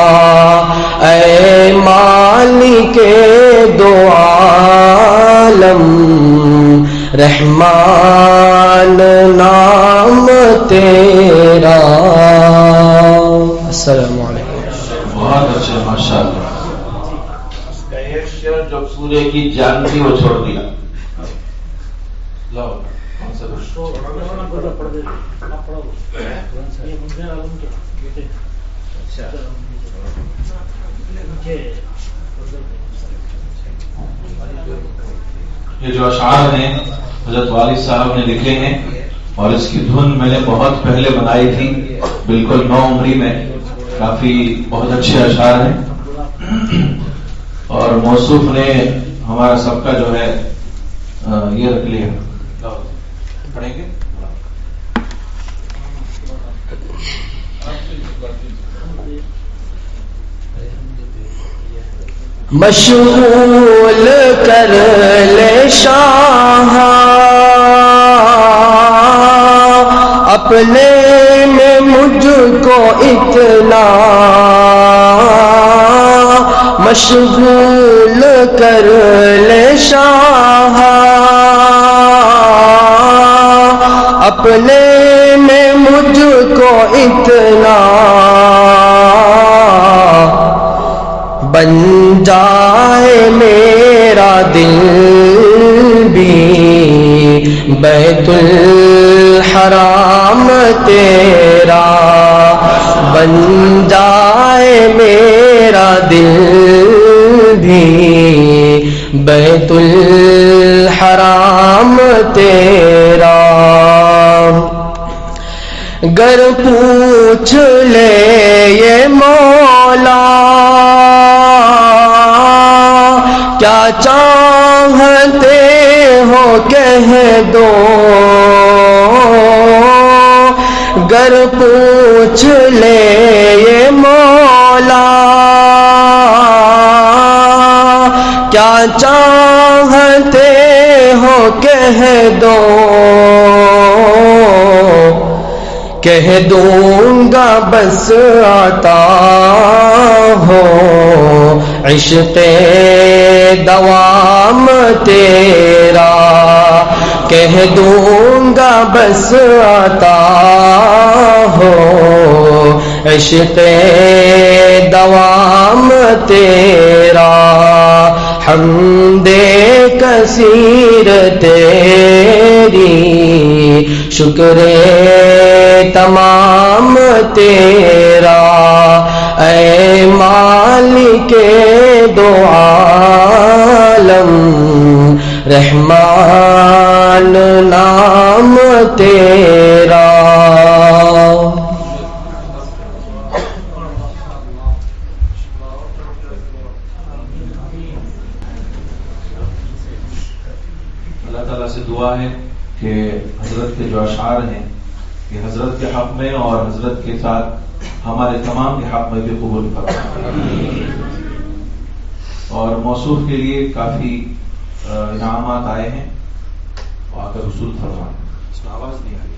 اے مالک دو عالم رحمان نام تیرا. السلام علیکم. بہت اچھے ماشاء اللہ. اس کا ایک شعر جو سورے کی جان تھی وہ چھوڑ دیا. لو کون سا یہ جو اشعار ہیں حضرت والد صاحب نے لکھے ہیں اور اس کی دھن میں نے بہت پہلے بنائی تھی بالکل 9 عمری میں. کافی بہت اچھے اشعار ہیں اور موصوف نے ہمارا سب کا جو ہے یہ رکھ لیا. پڑھیں گے مشغول کر لے شاہ اپنے میں مجھ کو اتنا مشغول کر لے شاہ اپنے میں مجھ کو اتنا بن جائے میرا دل بھی بیت الحرام تیرا بن جائے میرا دل بھی بیت الحرام تیرا. گر پوچھ لے یہ مولا کیا چاہتے ہو کہہ دو گر پوچھ لے یہ مولا کیا چاہتے ہو کہہ دو کہہ دوں گا بس آتا ہو عشق دوام تیرا کہہ دوں گا بس آتا ہو عشق دوام تیرا. حمد کثیر تیری شکر تمام تیرا اے مالک دو عالم رحمان نام تیرا. اللہ تعالیٰ سے دعا ہے کہ حضرت کے جو اشعار ہیں یہ حضرت کے حق میں اور حضرت کے ساتھ ہمارے تمام کے حق میں بھی قبول فرمائے. اور موصوف کے لیے کافی انعامات آئے ہیں وہ آ کر رسول فرمائے. اس میں آواز نہیں آئی.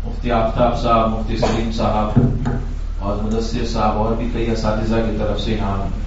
مفتی آفتاب صاحب مفتی سلیم صاحب اور مدثر صاحب اور بھی کئی اساتذہ کی طرف سے انعام ہیں.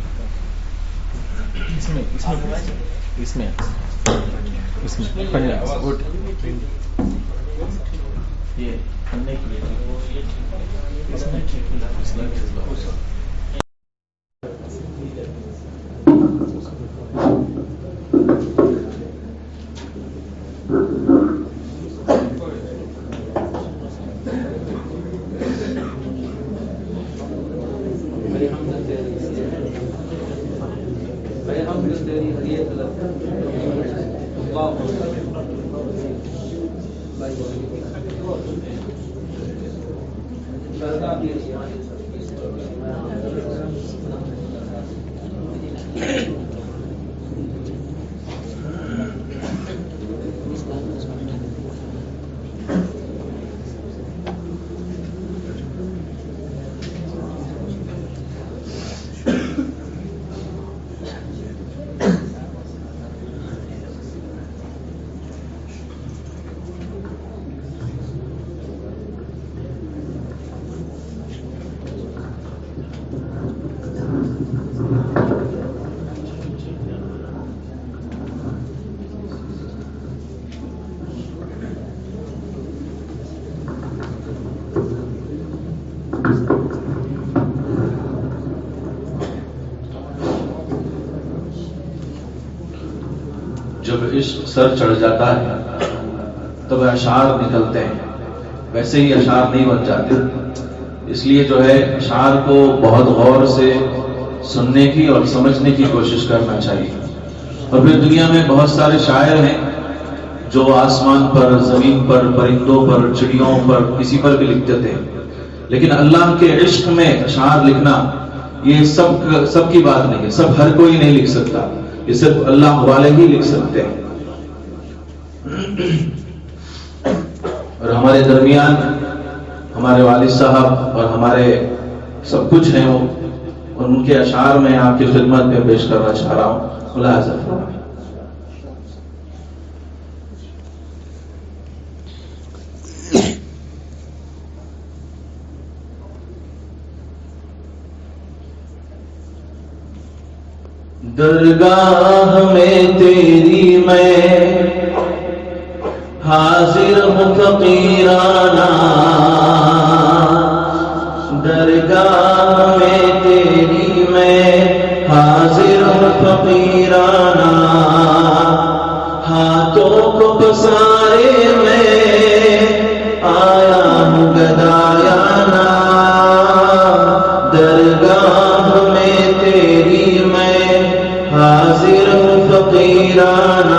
جب عشق سر چڑھ جاتا ہے تب اشعار نکلتے ہیں، ویسے ہی اشعار نہیں بن جاتے. اس لیے جو ہے اشعار کو بہت غور سے سننے کی اور سمجھنے کی کوشش کرنا چاہیے. اور پھر دنیا میں بہت سارے شاعر ہیں جو آسمان پر، زمین پر، پرندوں پر، چڑیوں پر، کسی پر بھی لکھتے تھے، لیکن اللہ کے عشق میں اشعار لکھنا یہ سب کی بات نہیں ہے، ہر کوئی نہیں لکھ سکتا، یہ صرف اللہ والے ہی لکھ سکتے ہیں. اور ہمارے درمیان ہمارے والد صاحب اور ہمارے سب کچھ ہیں، وہ ان کے اشعار میں آپ کی خدمت میں پیش کرنا چاہ رہا ہوں. ملاحظہ فرمائیں. درگاہ میں تیری میں حاضر ہوں فقیرانہ، درگاہ میں تیری میں حاضر ہوں فقیرانہ، ہاتھوں کو پسارے میں آیا ہوں گدایانہ، درگاہ میں تیری میں حاضر ہوں فقیرانہ.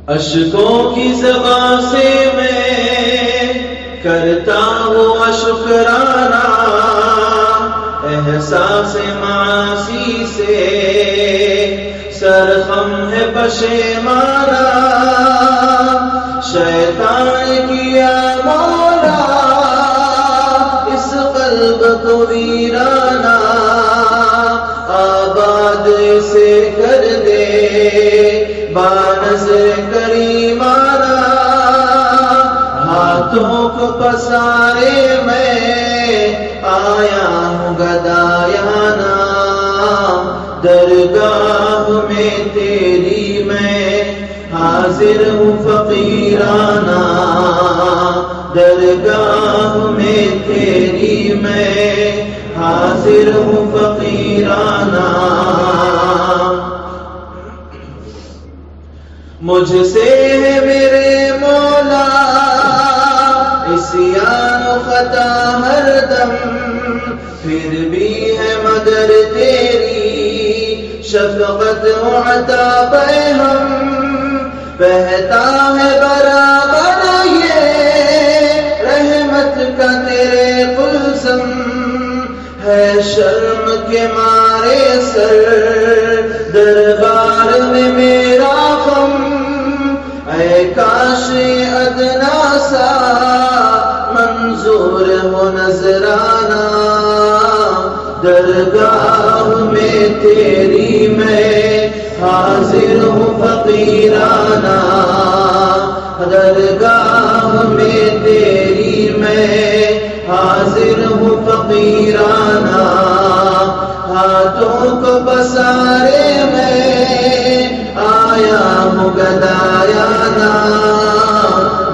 اشکوں کی زبان سے میں کرتا ہوں شکرانہ، احساس معاصی سے سرخم ہے پشیمانہ، شیطان کیا مولا اس قلب کو ویرانہ، آباد سے کر دے بانظر کریمانہ، ہاتھوں کو پسارے میں آیا ہوں گدایانہ، درگاہ میں تیری میں حاضر ہوں فقیرانہ، درگاہ میں تیری میں حاضر ہوں فقیرانہ. مجھ سے ہے میرے مولا عصیان و خطا ہر دم، پھر بھی ہے مگر تیری شفقت و عطا ہم، بہتا ہے برابر یہ رحمت کا تیرے قلزم، ہے شرم کے مارے سر دربار میں میرا غم، اے کاش ادنا سا منظور ہو نظرانہ، درگاہ میں تیری میں حاضر ہوں فقیرانہ، درگاہ میں تیری میں حاضر ہوں فقیرانہ، ہاتھوں کو پسارے میں آیا ہوں گدایانہ،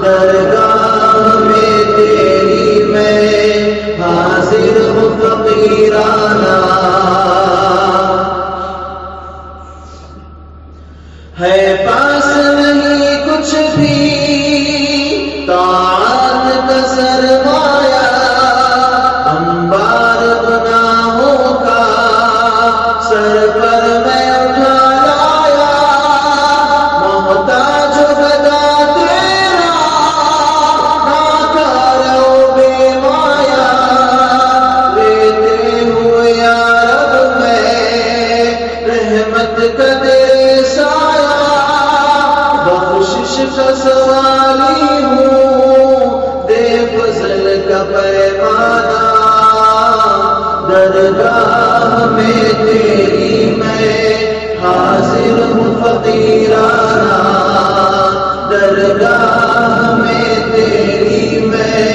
درگاہ میں تیری میں حاضر ہوں فقیرانہ. ہے پاس نہیں کچھ بھی طاعت کا سرمایہ، انبار گناہوں کا سر پر میں اٹھا لایا، محتاج گدا تیرا ناکار و بے مایا، لیتے ہوئے یا رب میں رحمت کا تیرے سایہ، بخشش کا سوالی ہوں دے فضل کا پیمانہ، درگاہ میں تیری میں حاضر ہوں فقیرانہ، درگاہ میں تیری میں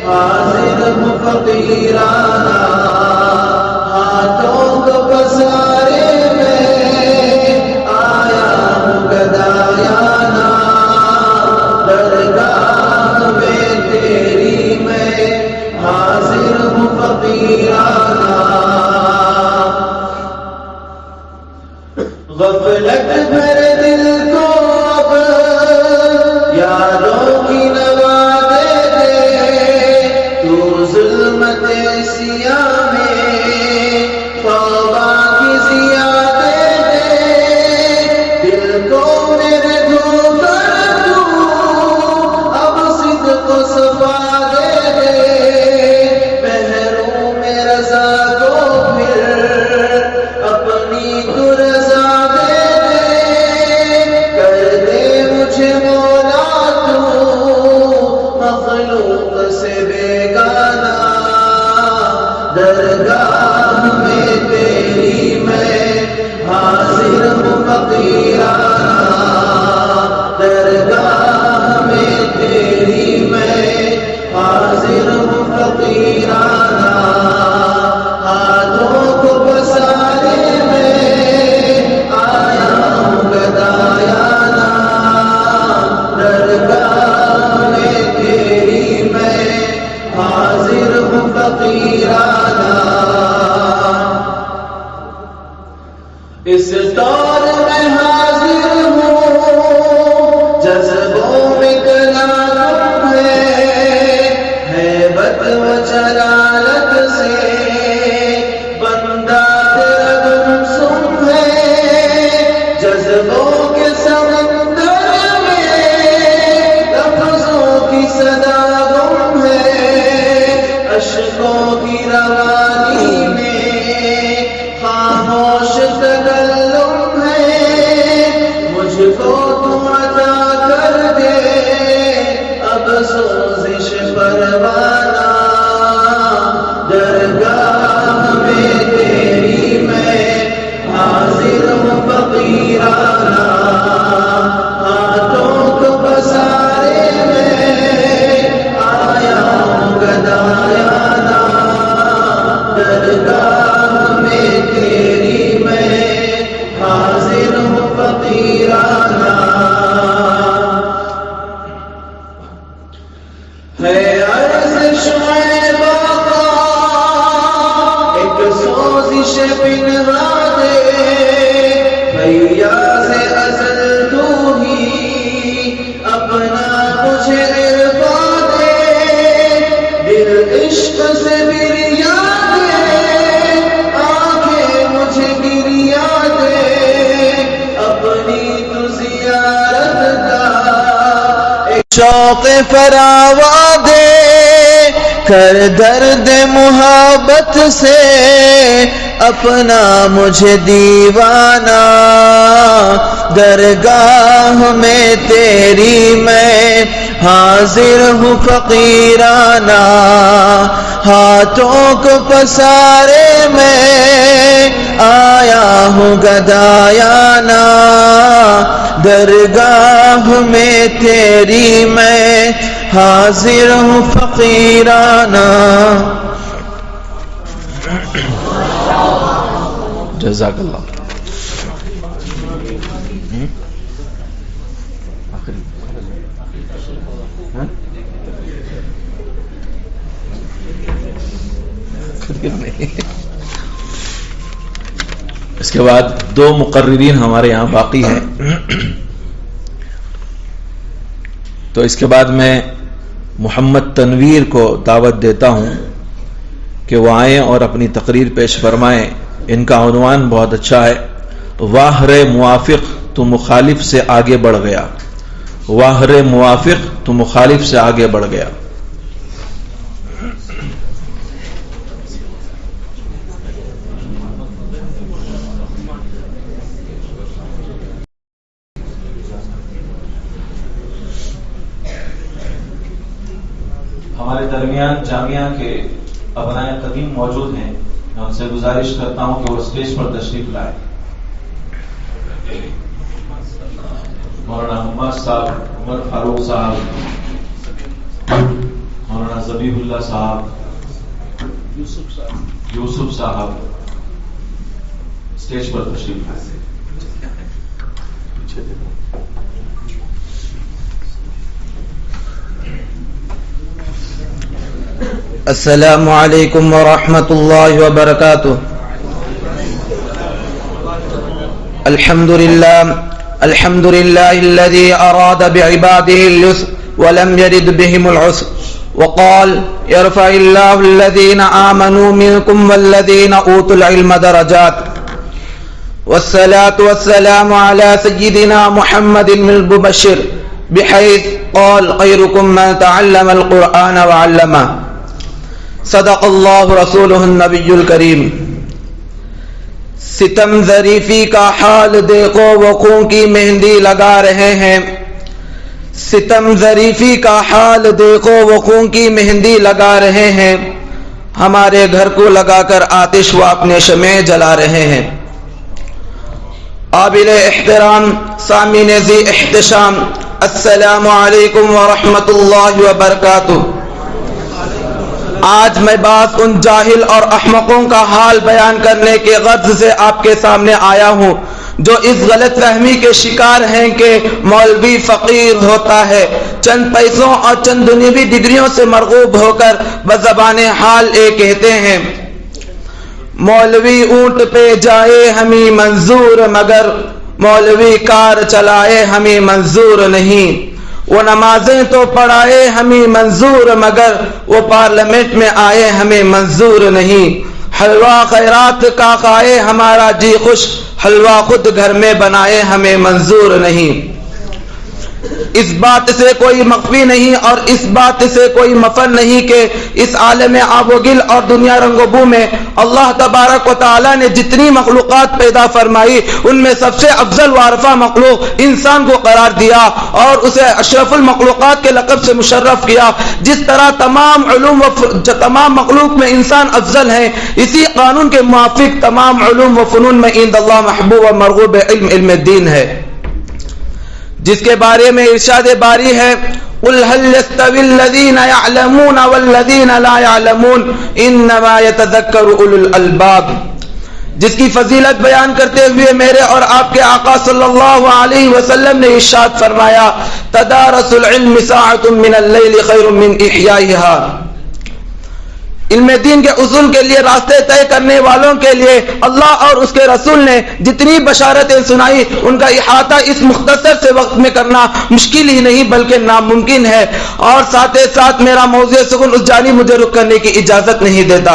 حاضر ہوں فقیرانہ، ہاتھوں کو پسارے میں آیا ہوں گدایانہ، درگاہ میں تیری میں حاضر ہوں فقیرانہ، غفلت بھر دل کو اب یادوں کی نوازے دے، تو ظلمت سیاہ میں توبہ کی ضیا دے دے، دل کو میرے دھو کر تو اب صدق و صفا دے دے، محروم میں رضا کو پھر اپنی تو رضا دے دے، کر دے مجھے مولا تو مخلوق سے بیگانہ، درگاہ میں تیری میں حاضر ہوں فقیرانہ، درگاہ میں تیری میں حاضر ہوں فقیرانہ، ہاتھوں کو پسارے میں آیا ہوں گدایانہ، درگاہ میں تیری میں حاضر ہوں فقیرانہ، اس دور میں حاضر ہوں جذبوں میں کلام ہے، ہیبت و جلالت سے بندہ تیرا گمسم ہے، جذبوں کے سمندر میں لفظوں کی صدا گم ہے، اشکوں کی روانی میں خاموش تکلم ہے، مجھ کو تو عطا کر دے اب سوزش پروانہ، درگاہ میں تیری میں حاضر ہوں فقیرانہ، ہاتھوں کو پسارے میں آیا ہوں گدایانہ، درگاہ میں تیری میں حاضر ہوں فقیرانہ، ہے عرض شعیب آقا ایک سوزش پنہا دے، فیاض ازل تو ہی اپنا مجھے عرفا دے، دل عشق سے بریا دے، آنکھیں مجھے گریا دے، اپنی تو زیارت کا ایک شوق فراوا دے، کر درد محبت سے اپنا مجھے دیوانہ، درگاہ میں تیری میں حاضر ہوں فقیرانہ، ہاتھوں کو پسارے میں آیا ہوں گدایانہ، درگاہ میں تیری میں حاضر ہوں فقیرانہ۔ جزاک اللہ۔ اس کے بعد دو مقررین ہمارے یہاں باقی ہیں، تو اس کے بعد میں محمد تنویر کو دعوت دیتا ہوں کہ وہ آئیں اور اپنی تقریر پیش فرمائیں۔ ان کا عنوان بہت اچھا ہے، واہ رے موافق تو مخالف سے آگے بڑھ گیا، واہ رے موافق تو مخالف سے آگے بڑھ گیا۔ ہمارے درمیان جامعہ کے ابنائے قدیم موجود ہیں، میں ان سے گزارش کرتا ہوں کہ وہ اسٹیج پر تشریف لائیں۔ مولانا حماد صاحب، عمر فاروق صاحب، مولانا ذبیح اللہ صاحب، یوسف صاحب اسٹیج پر تشریف لائیں۔ السلام علیکم ورحمۃ اللہ وبرکاتہ. الحمد للہ الذي اراد بعباده اليسر ولم يرد بهم العسر وقال يرفع الله الذين آمنوا منكم والذين اوتوا العلم درجات. والصلاة والسلام على سيدنا محمد المبشر بحيث قال خيركم من تعلم القرآن وعلمه. صدق اللہ رسولہ النبی الکریم. ستم ظریفی کا حال دیکھو وہ خون کی مہندی لگا رہے ہیں. ستم ظریفی کا حال دیکھو وہ خون کی مہندی لگا رہے ہیں. ہمارے گھر کو لگا کر آتش وہ اپنے شمع جلا رہے ہیں. قابل احترام سامعین ذی احتشام، السلام علیکم ورحمۃ اللہ وبرکاتہ. آج میں بعض ان جاہل اور احمقوں کا حال بیان کرنے کے غرض سے آپ کے سامنے آیا ہوں جو اس غلط فہمی کے شکار ہیں کہ مولوی فقیر ہوتا ہے، چند پیسوں اور چند دنیوی ڈگریوں سے مرغوب ہو کر بزبان حال کہتے ہیں مولوی اونٹ پہ جائے ہمیں منظور، مگر مولوی کار چلائے ہمیں منظور نہیں. وہ نمازیں تو پڑھائے ہمیں منظور، مگر وہ پارلیمنٹ میں آئے ہمیں منظور نہیں. حلوہ خیرات کا کھائے ہمارا جی خوش، حلوہ خود گھر میں بنائے ہمیں منظور نہیں. اس بات سے کوئی مخفی نہیں اور اس بات سے کوئی مفر نہیں کہ اس عالم آب و گل اور دنیا رنگ و بو میں اللہ تبارک و تعالی نے جتنی مخلوقات پیدا فرمائی ان میں سب سے افضل و عرفہ مخلوق انسان کو قرار دیا اور اسے اشرف المخلوقات کے لقب سے مشرف کیا. جس طرح تمام علوم و تمام مخلوق میں انسان افضل ہیں، اسی قانون کے موافق تمام علوم و فنون میں عند اللہ محبوب و مرغوب علم الدین ہے، جس کے بارے میں ارشاد باری ہے قل هل يستوي الذين يعلمون والذين لا يعلمون انما يتذكر اولو الالباب. جس کی فضیلت بیان کرتے ہوئے میرے اور آپ کے آقا صلی اللہ علیہ وسلم نے ارشاد فرمایا تدارس العلم ساعة من الليل خير من احیائها. علم دین کے اصول کے لیے راستے طے کرنے والوں کے لیے اللہ اور اس کے رسول نے جتنی بشارتیں سنائی ان کا احاطہ اس مختصر سے وقت میں کرنا مشکل ہی نہیں بلکہ ناممکن ہے، اور ساتھ ہی ساتھ میرا موضوع سخن اس جانب مجھے رک کرنے کی اجازت نہیں دیتا.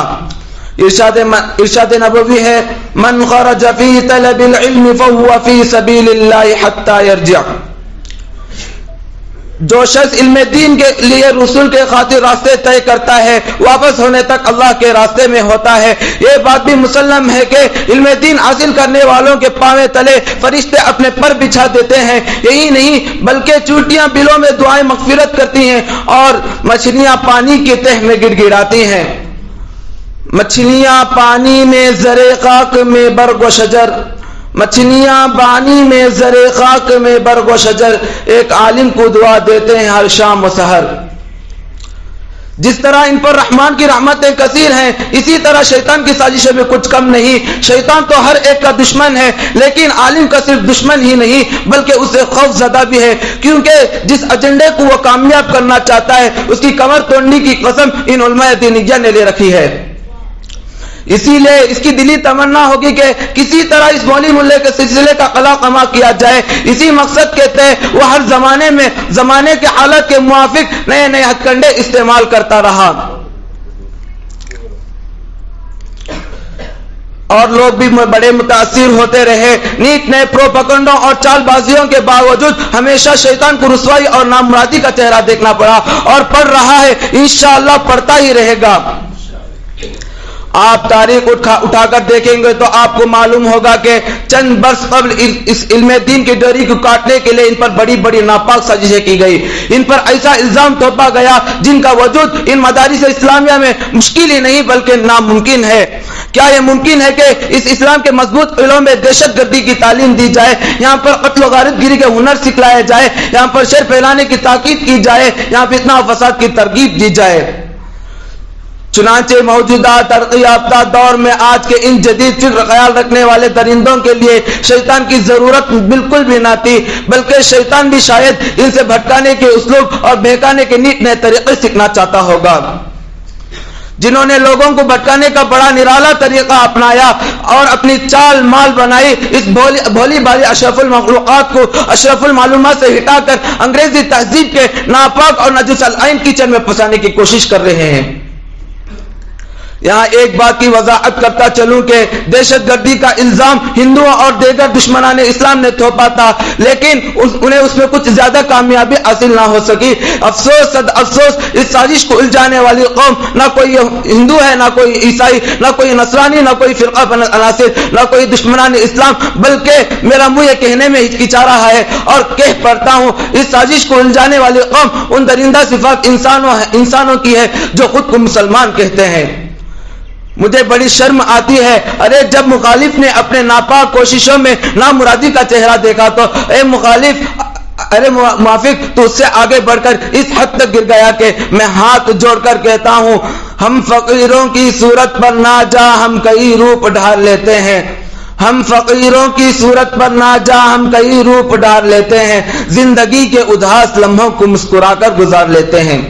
ارشاد نبوی ہے من خرج فی طلب العلم فهو فی سبیل اللہ حتی یرجع. جو شخص علم دین کے لیے رسول کے خاطر راستے طے کرتا ہے واپس ہونے تک اللہ کے راستے میں ہوتا ہے. یہ بات بھی مسلم ہے کہ علم دین حاصل کرنے والوں کے پاؤں تلے فرشتے اپنے پر بچھا دیتے ہیں. یہی نہیں بلکہ چونٹیاں بلوں میں دعائیں مغفرت کرتی ہیں اور مچھلیاں پانی کی تہ میں گڑ گڑاتی ہیں. مچھلیاں پانی میں زرے خاک میں برگ و شجر، مچھلیاں پانی میں زرے خاک میں برگ و شجر، ایک عالم کو دعا دیتے ہیں ہر شام و سحر. جس طرح ان پر رحمان کی رحمتیں کثیر ہیں اسی طرح شیطان کی سازشیں بھی کچھ کم نہیں. شیطان تو ہر ایک کا دشمن ہے لیکن عالم کا صرف دشمن ہی نہیں بلکہ اسے خوف زدہ بھی ہے، کیونکہ جس ایجنڈے کو وہ کامیاب کرنا چاہتا ہے اس کی کمر توڑنے کی قسم ان علماء دینیہ نے لے رکھی ہے. اسی لیے اس کی دلی تمنا ہوگی کہ کسی طرح اس مولوی ملے کے سلسلے کا قلا قما کیا جائے. اسی مقصد کے تئیں وہ ہر زمانے میں زمانے کے حالت کے موافق نئے نئے ہتھ کنڈے استعمال کرتا رہا اور لوگ بھی بڑے متاثر ہوتے رہے. نیک نئے پروپیگنڈوں اور چال بازیوں کے باوجود ہمیشہ شیطان کو رسوائی اور نامرادی کا چہرہ دیکھنا پڑا اور پڑ رہا ہے، انشاءاللہ پڑتا ہی رہے گا. آپ تاریخ اٹھا کر دیکھیں گے تو آپ کو معلوم ہوگا کہ چند برس قبل اس علم دین کی ڈوری کو کاٹنے کے لیے ان پر بڑی بڑی ناپاک سازشیں کی گئی. ان پر ایسا الزام تھوپا گیا جن کا وجود ان مدارس اسلامیہ میں مشکل ہی نہیں بلکہ ناممکن ہے. کیا یہ ممکن ہے کہ اس اسلام کے مضبوط قلعوں میں دہشت گردی کی تعلیم دی جائے، یہاں پر قتل و غارت گیری کے ہنر سکھلائے جائے، یہاں پر شر پھیلانے کی تاکید کی جائے، یہاں فتنہ و فساد کی ترغیب دی جائے؟ چنانچہ موجودہ ترقی یافتہ دور میں آج کے ان جدید فکر خیال رکھنے والے درندوں کے لیے شیطان کی ضرورت بالکل بھی نہ تھی، بلکہ شیطان بھی شاید ان سے بھٹکانے کے اسلوب اور بہکانے کے نیک نئے طریقے سیکھنا چاہتا ہوگا. جنہوں نے لوگوں کو بھٹکانے کا بڑا نرالا طریقہ اپنایا اور اپنی چال مال بنائی، اس بھولی بھالی اشرف المخلوقات کو اشرف المعلومات سے ہٹا کر انگریزی تہذیب کے ناپاک اور نجس العین کچن میں پھنسانے کی کوشش کر رہے ہیں۔ یہاں ایک بات کی وضاحت کرتا چلوں کہ دہشت گردی کا الزام ہندوؤں اور دیگر دشمنان اسلام نے تھوپا تھا، لیکن انہیں اس میں کچھ زیادہ کامیابی حاصل نہ ہو سکی۔ افسوس صد افسوس، اس سازش کو الجھانے والی قوم نہ کوئی ہندو ہے، نہ کوئی عیسائی، نہ کوئی نصرانی، نہ کوئی فرقہ عناصر، نہ کوئی دشمنان اسلام، بلکہ میرا منہ یہ کہنے میں ہچکچا رہا ہے اور کہہ پڑتا ہوں، اس سازش کو الجھانے والی قوم ان درندہ صفات انسانوں کی ہے جو خود کو مسلمان کہتے ہیں۔ مجھے بڑی شرم آتی ہے، ارے جب مخالف نے اپنے ناپاک کوششوں میں نامرادی کا چہرہ دیکھا تو اے مخالف، ارے موافق، تو اس سے آگے بڑھ کر اس حد تک گر گیا کہ میں ہاتھ جوڑ کر کہتا ہوں، ہم فقیروں کی صورت پر نہ جا ہم کئی روپ ڈھال لیتے ہیں، ہم فقیروں کی صورت پر نہ جا ہم کئی روپ ڈال لیتے ہیں، زندگی کے اداس لمحوں کو مسکرا کر گزار لیتے ہیں۔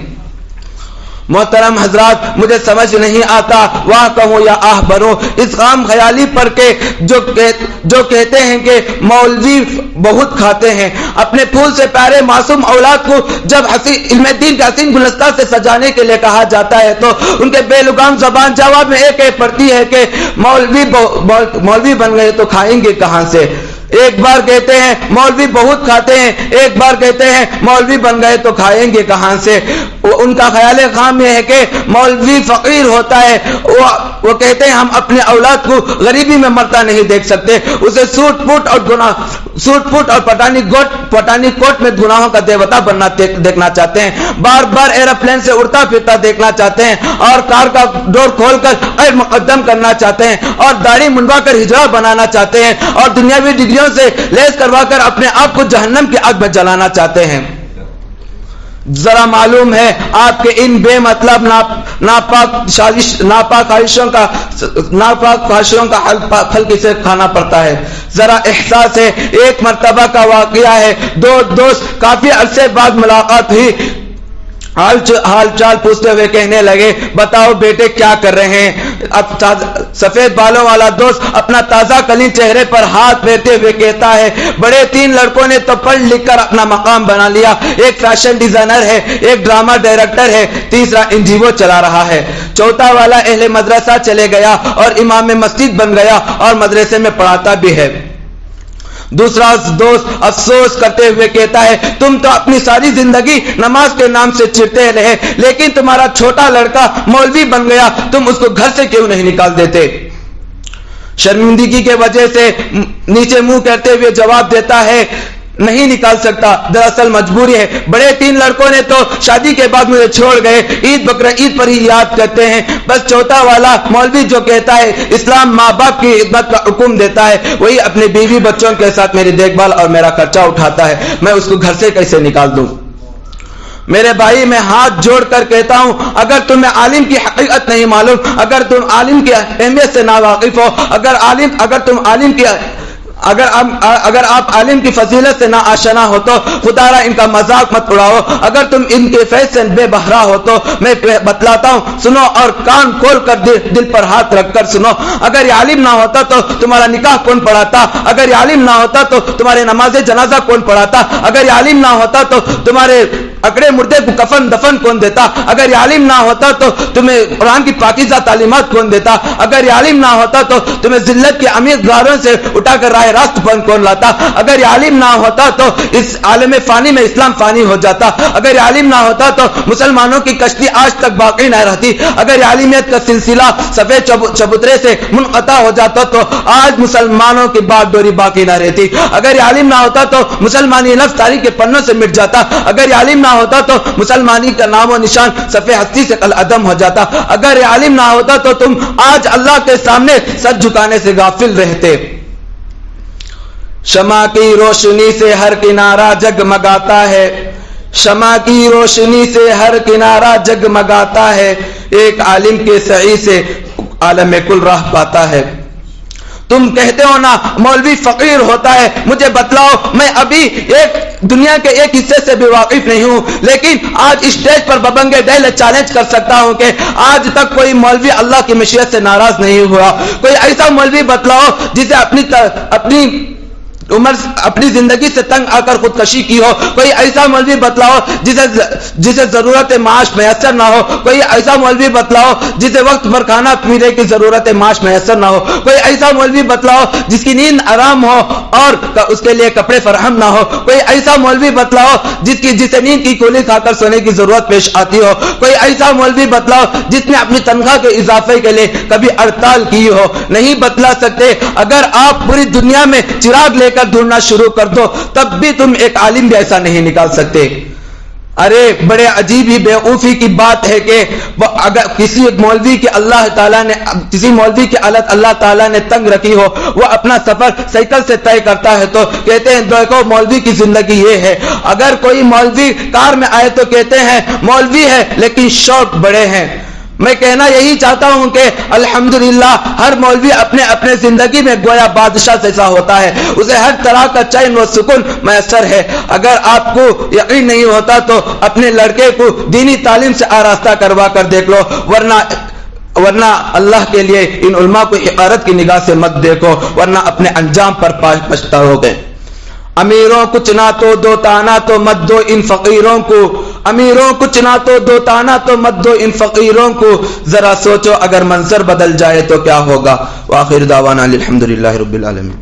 محترم حضرات، مجھے سمجھ نہیں آتا واہ کہوں یا آہ بھروں اس خام خیالی پر کہ جو کہتے ہیں کہ مولوی بہت کھاتے ہیں۔ اپنے پھول سے پیارے معصوم اولاد کو جب علم دین کے حسین گلستہ سے سجانے کے لیے کہا جاتا ہے تو ان کے بے لگام زبان جواب میں ایک پڑتی ہے کہ مولوی بن گئے تو کھائیں گے کہاں سے۔ ایک بار کہتے ہیں مولوی بہت کھاتے ہیں، ایک بار کہتے ہیں مولوی بن گئے تو کھائیں گے کہاں سے۔ ان کا خیال خام یہ ہے کہ مولوی فقیر ہوتا ہے، وہ کہتے ہیں ہم اپنے اولاد کو غریبی میں مرتا نہیں دیکھ سکتے، اسے سوٹ پوٹ اور پٹانی کوٹ میں گناہوں کا دیوتا بننا دیکھنا چاہتے ہیں، بار بار ایروپلین سے اڑتا پھرتا دیکھنا چاہتے ہیں اور کار کا ڈور کھول کر اے مقدم کرنا چاہتے ہیں اور داڑھی منڈوا کر ہجڑا بنانا چاہتے ہیں اور دنیاوی ڈگریوں سے لیس کروا کر اپنے آپ کو جہنم کی آگ میں جلانا چاہتے ہیں۔ ذرا معلوم ہے آپ کے ان بے مطلب ناپاک خواہشوں کا پھل کسے کھانا پڑتا ہے۔ ذرا احساس ہے، ایک مرتبہ کا واقعہ ہے، دو دوست کافی عرصے بعد ملاقات ہوئی، حال چال پوچھتے ہوئے کہنے لگے بتاؤ بیٹے کیا کر رہے ہیں۔ اب سفید بالوں والا دوست اپنا تازہ کلین چہرے پر ہاتھ پھیرتے ہوئے کہتا ہے بڑے 3 لڑکوں نے تو پڑھ لکھ کر اپنا مقام بنا لیا، ایک فیشن ڈیزائنر ہے، ایک ڈرامہ ڈائریکٹر ہے، تیسرا NGO چلا رہا ہے، چوتھا والا اہل مدرسہ چلے گیا اور امام مسجد بن گیا اور مدرسے میں پڑھاتا بھی ہے۔ دوسرا دوست افسوس کرتے ہوئے کہتا ہے تم تو اپنی ساری زندگی نماز کے نام سے چڑھتے رہے، لیکن تمہارا چھوٹا لڑکا مولوی بن گیا، تم اس کو گھر سے کیوں نہیں نکال دیتے؟ شرمندگی کے وجہ سے نیچے منہ کرتے ہوئے جواب دیتا ہے نہیں نکال سکتا، دراصل مجبوری ہے، بڑے 3 لڑکوں نے تو شادی کے بعد مجھے چھوڑ گئے، عید بقرعید پر ہی یاد کرتے ہیں، بس چوتھا والا مولوی جو کہتا ہے اسلام ماں باپ کی خدمت کا حکم دیتا ہے، وہی اپنے بیوی بچوں کے ساتھ میری دیکھ بھال اور میرا خرچہ اٹھاتا ہے، میں اس کو گھر سے کیسے نکال دوں؟ میرے بھائی میں ہاتھ جوڑ کر کہتا ہوں اگر تمہیں عالم کی حقیقت نہیں معلوم، اگر تم عالم کی اہمیت سے ناواقف ہو، اگر آپ عالم کی فضیلت سے نہ آشنا ہو تو خدا را ان کا مذاق مت اڑاؤ، اگر تم ان کے فیض سے بے بہرا ہو تو میں بتلاتا ہوں سنو اور کان کھول کر دل پر ہاتھ رکھ کر سنو۔ اگر یہ عالم نہ ہوتا تو تمہارا نکاح کون پڑھاتا؟ اگر یہ عالم نہ ہوتا تو تمہارے نماز جنازہ کون پڑھاتا؟ اگر یہ عالم نہ ہوتا تو تمہارے اکڑے مردے کو کفن دفن کون دیتا؟ اگر یہ عالم نہ ہوتا تو تمہیں قرآن کی پاکیزہ تعلیمات کون دیتا؟ اگر یہ عالم نہ ہوتا تو تمہیں ذلت کے امیر غاروں سے اٹھا کر راہ راست پر کون لاتا؟ اگر یہ عالم نہ ہوتا تو اس عالم فانی میں اسلام فانی ہو جاتا، اگر یہ عالم نہ ہوتا تو مسلمانوں کی کشتی آج تک باقی نہ رہتی، اگر یہ عالمیت کا سلسلہ سفید چبوترے سے منقطع ہو جاتا تو آج مسلمانوں کی بات ڈوری باقی نہ رہتی، اگر یہ عالم نہ ہوتا تو مسلمانی لفظ تاریخ کے پنوں سے مٹ جاتا، اگر یہ عالم نہ ہوتا تو مسلمانی کا نام و نشان صفحہ ہستی سے کالعدم ہو جاتا، اگر یہ عالم نہ ہوتا تو تم آج اللہ کے سامنے سر جھکانے سے غافل رہتے۔ شمع کی روشنی سے ہر کنارہ جگمگاتا ہے، شمع کی روشنی سے ہر کنارہ جگمگاتا ہے، ایک عالم کے سعی سے عالم کل راہ پاتا ہے۔ تم کہتے ہو نا مولوی فقیر ہوتا ہے، مجھے بتلاؤ، میں ابھی ایک دنیا کے ایک حصے سے بھی واقف نہیں ہوں، لیکن آج اسٹیج پر ببنگے ڈیل چیلنج کر سکتا ہوں کہ آج تک کوئی مولوی اللہ کی مشیت سے ناراض نہیں ہوا. کوئی ایسا مولوی بتلاؤ جسے اپنی عمر اپنی زندگی سے تنگ آ کر خودکشی کی ہو. کوئی ایسا مولوی بتلاؤ جسے ضرورت معاش میسر نہ ہو. کوئی ایسا مولوی بتلاؤ جسے وقت پر کھانا پینے کی ضرورت معاش میسر نہ ہو. کوئی ایسا مولوی بتلاؤ جس کی نیند آرام ہو اور اس کے لیے کپڑے فراہم نہ ہو. کوئی ایسا مولوی بتلاؤ جسے نیند کی گولی کھا کر سونے کی ضرورت پیش آتی ہو. کوئی ایسا مولوی بتلاؤ جس نے اپنی تنخواہ کے اضافے کے لیے کبھی ہڑتال کی ہو. نہیں بتلا سکتے. اگر آپ پوری دنیا میں چراغ لے کر ڈھونڈنا شروع کر دو تب بھی تم ایک عالم بھی ایسا نہیں نکال سکتے. ارے بڑے عجیب ہی بیوقوفی کی بات ہے کہ اگر کسی مولوی کے اللہ تعالیٰ نے تنگ رکھی ہو، وہ اپنا سفر سائیکل سے طے کرتا ہے تو کہتے ہیں دیکھو مولوی کی زندگی یہ ہے. اگر کوئی مولوی کار میں آئے تو کہتے ہیں مولوی ہے لیکن شوق بڑے ہیں. میں کہنا یہی چاہتا ہوں کہ الحمدللہ ہر مولوی اپنے زندگی میں گویا بادشاہ جیسا ہوتا ہے، اسے ہر طرح کا چین و سکون میسر ہے. اگر آپ کو یقین نہیں ہوتا تو اپنے لڑکے کو دینی تعلیم سے آراستہ کروا کر دیکھ لو، ورنہ اللہ کے لیے ان علماء کو حقارت کی نگاہ سے مت دیکھو، ورنہ اپنے انجام پر پچھتاؤ گے. امیروں کچھ نہ تو دو تانا تو مت دو ان فقیروں کو، امیروں کچھ نہ تو دو تانا تو مت دو ان فقیروں کو، ذرا سوچو اگر منظر بدل جائے تو کیا ہوگا. وآخر دعوانا الحمدللہ رب العالمین.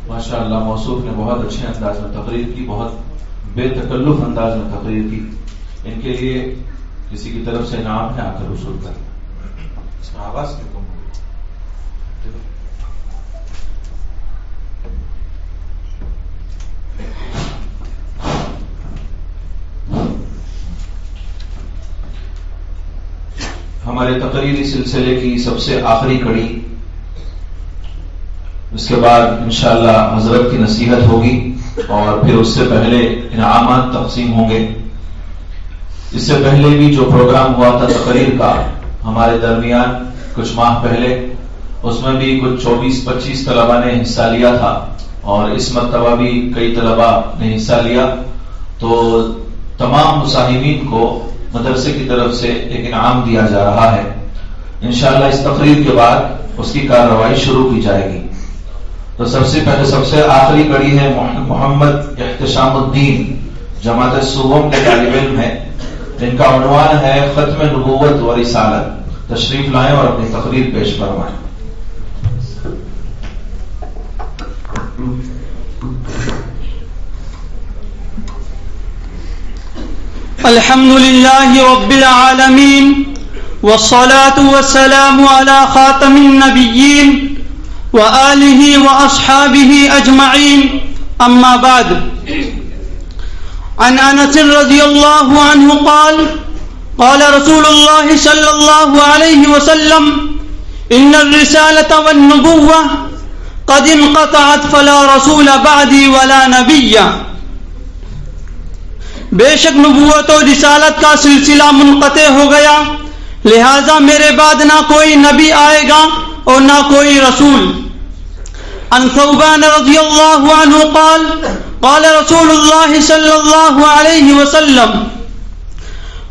ماشاءاللہ موصوف نے بہت اچھے انداز میں تقریر کی، بہت بے تکلف انداز میں تقریر کی. ان کے لیے کسی کی طرف سے انعام ہے، آ کر وصول کر. اس میں آواز کیوں کم ہوگی؟ ہمارے تقریری سلسلے کی سب سے آخری کڑی، اس کے بعد انشاءاللہ حضرت کی نصیحت ہوگی اور پھر اس سے پہلے انعامات تقسیم ہوں گے. اس سے پہلے بھی جو پروگرام ہوا تھا تقریر کا ہمارے درمیان کچھ ماہ پہلے، اس میں بھی کچھ 24-25 طلباء نے حصہ لیا تھا اور اس مرتبہ بھی کئی طلباء نے حصہ لیا. تو تمام مساہمین کو مدرسے کی طرف سے ایک انعام دیا جا رہا ہے. انشاءاللہ اس تقریر کے بعد اس کی کارروائی شروع کی جائے گی. تو سب سے آخری کڑی ہے محمد احتشام الدین، جماعت سوم کے طالب علم ہے، جن کا عنوان ہے ختم نبوت و رسالت. تشریف لائیں اور اپنی تقریر پیش فرمائیں. الحمد لله رب العالمين والصلاة والسلام على خاتم النبيين وآله وأصحابه أجمعين. أما بعد، عن أنس رضي الله عنه قال قال رسول الله صلى الله عليه وسلم إن الرسالة والنبوة قد انقطعت فلا رسول بعدي ولا نبي. بے شک نبوت و رسالت کا سلسلہ منقطع ہو گیا، لہذا میرے بعد نہ کوئی نبی آئے گا اور نہ کوئی رسول. عن ثوبان رضی اللہ عنہ قال قال رسول اللہ صلی اللہ علیہ وسلم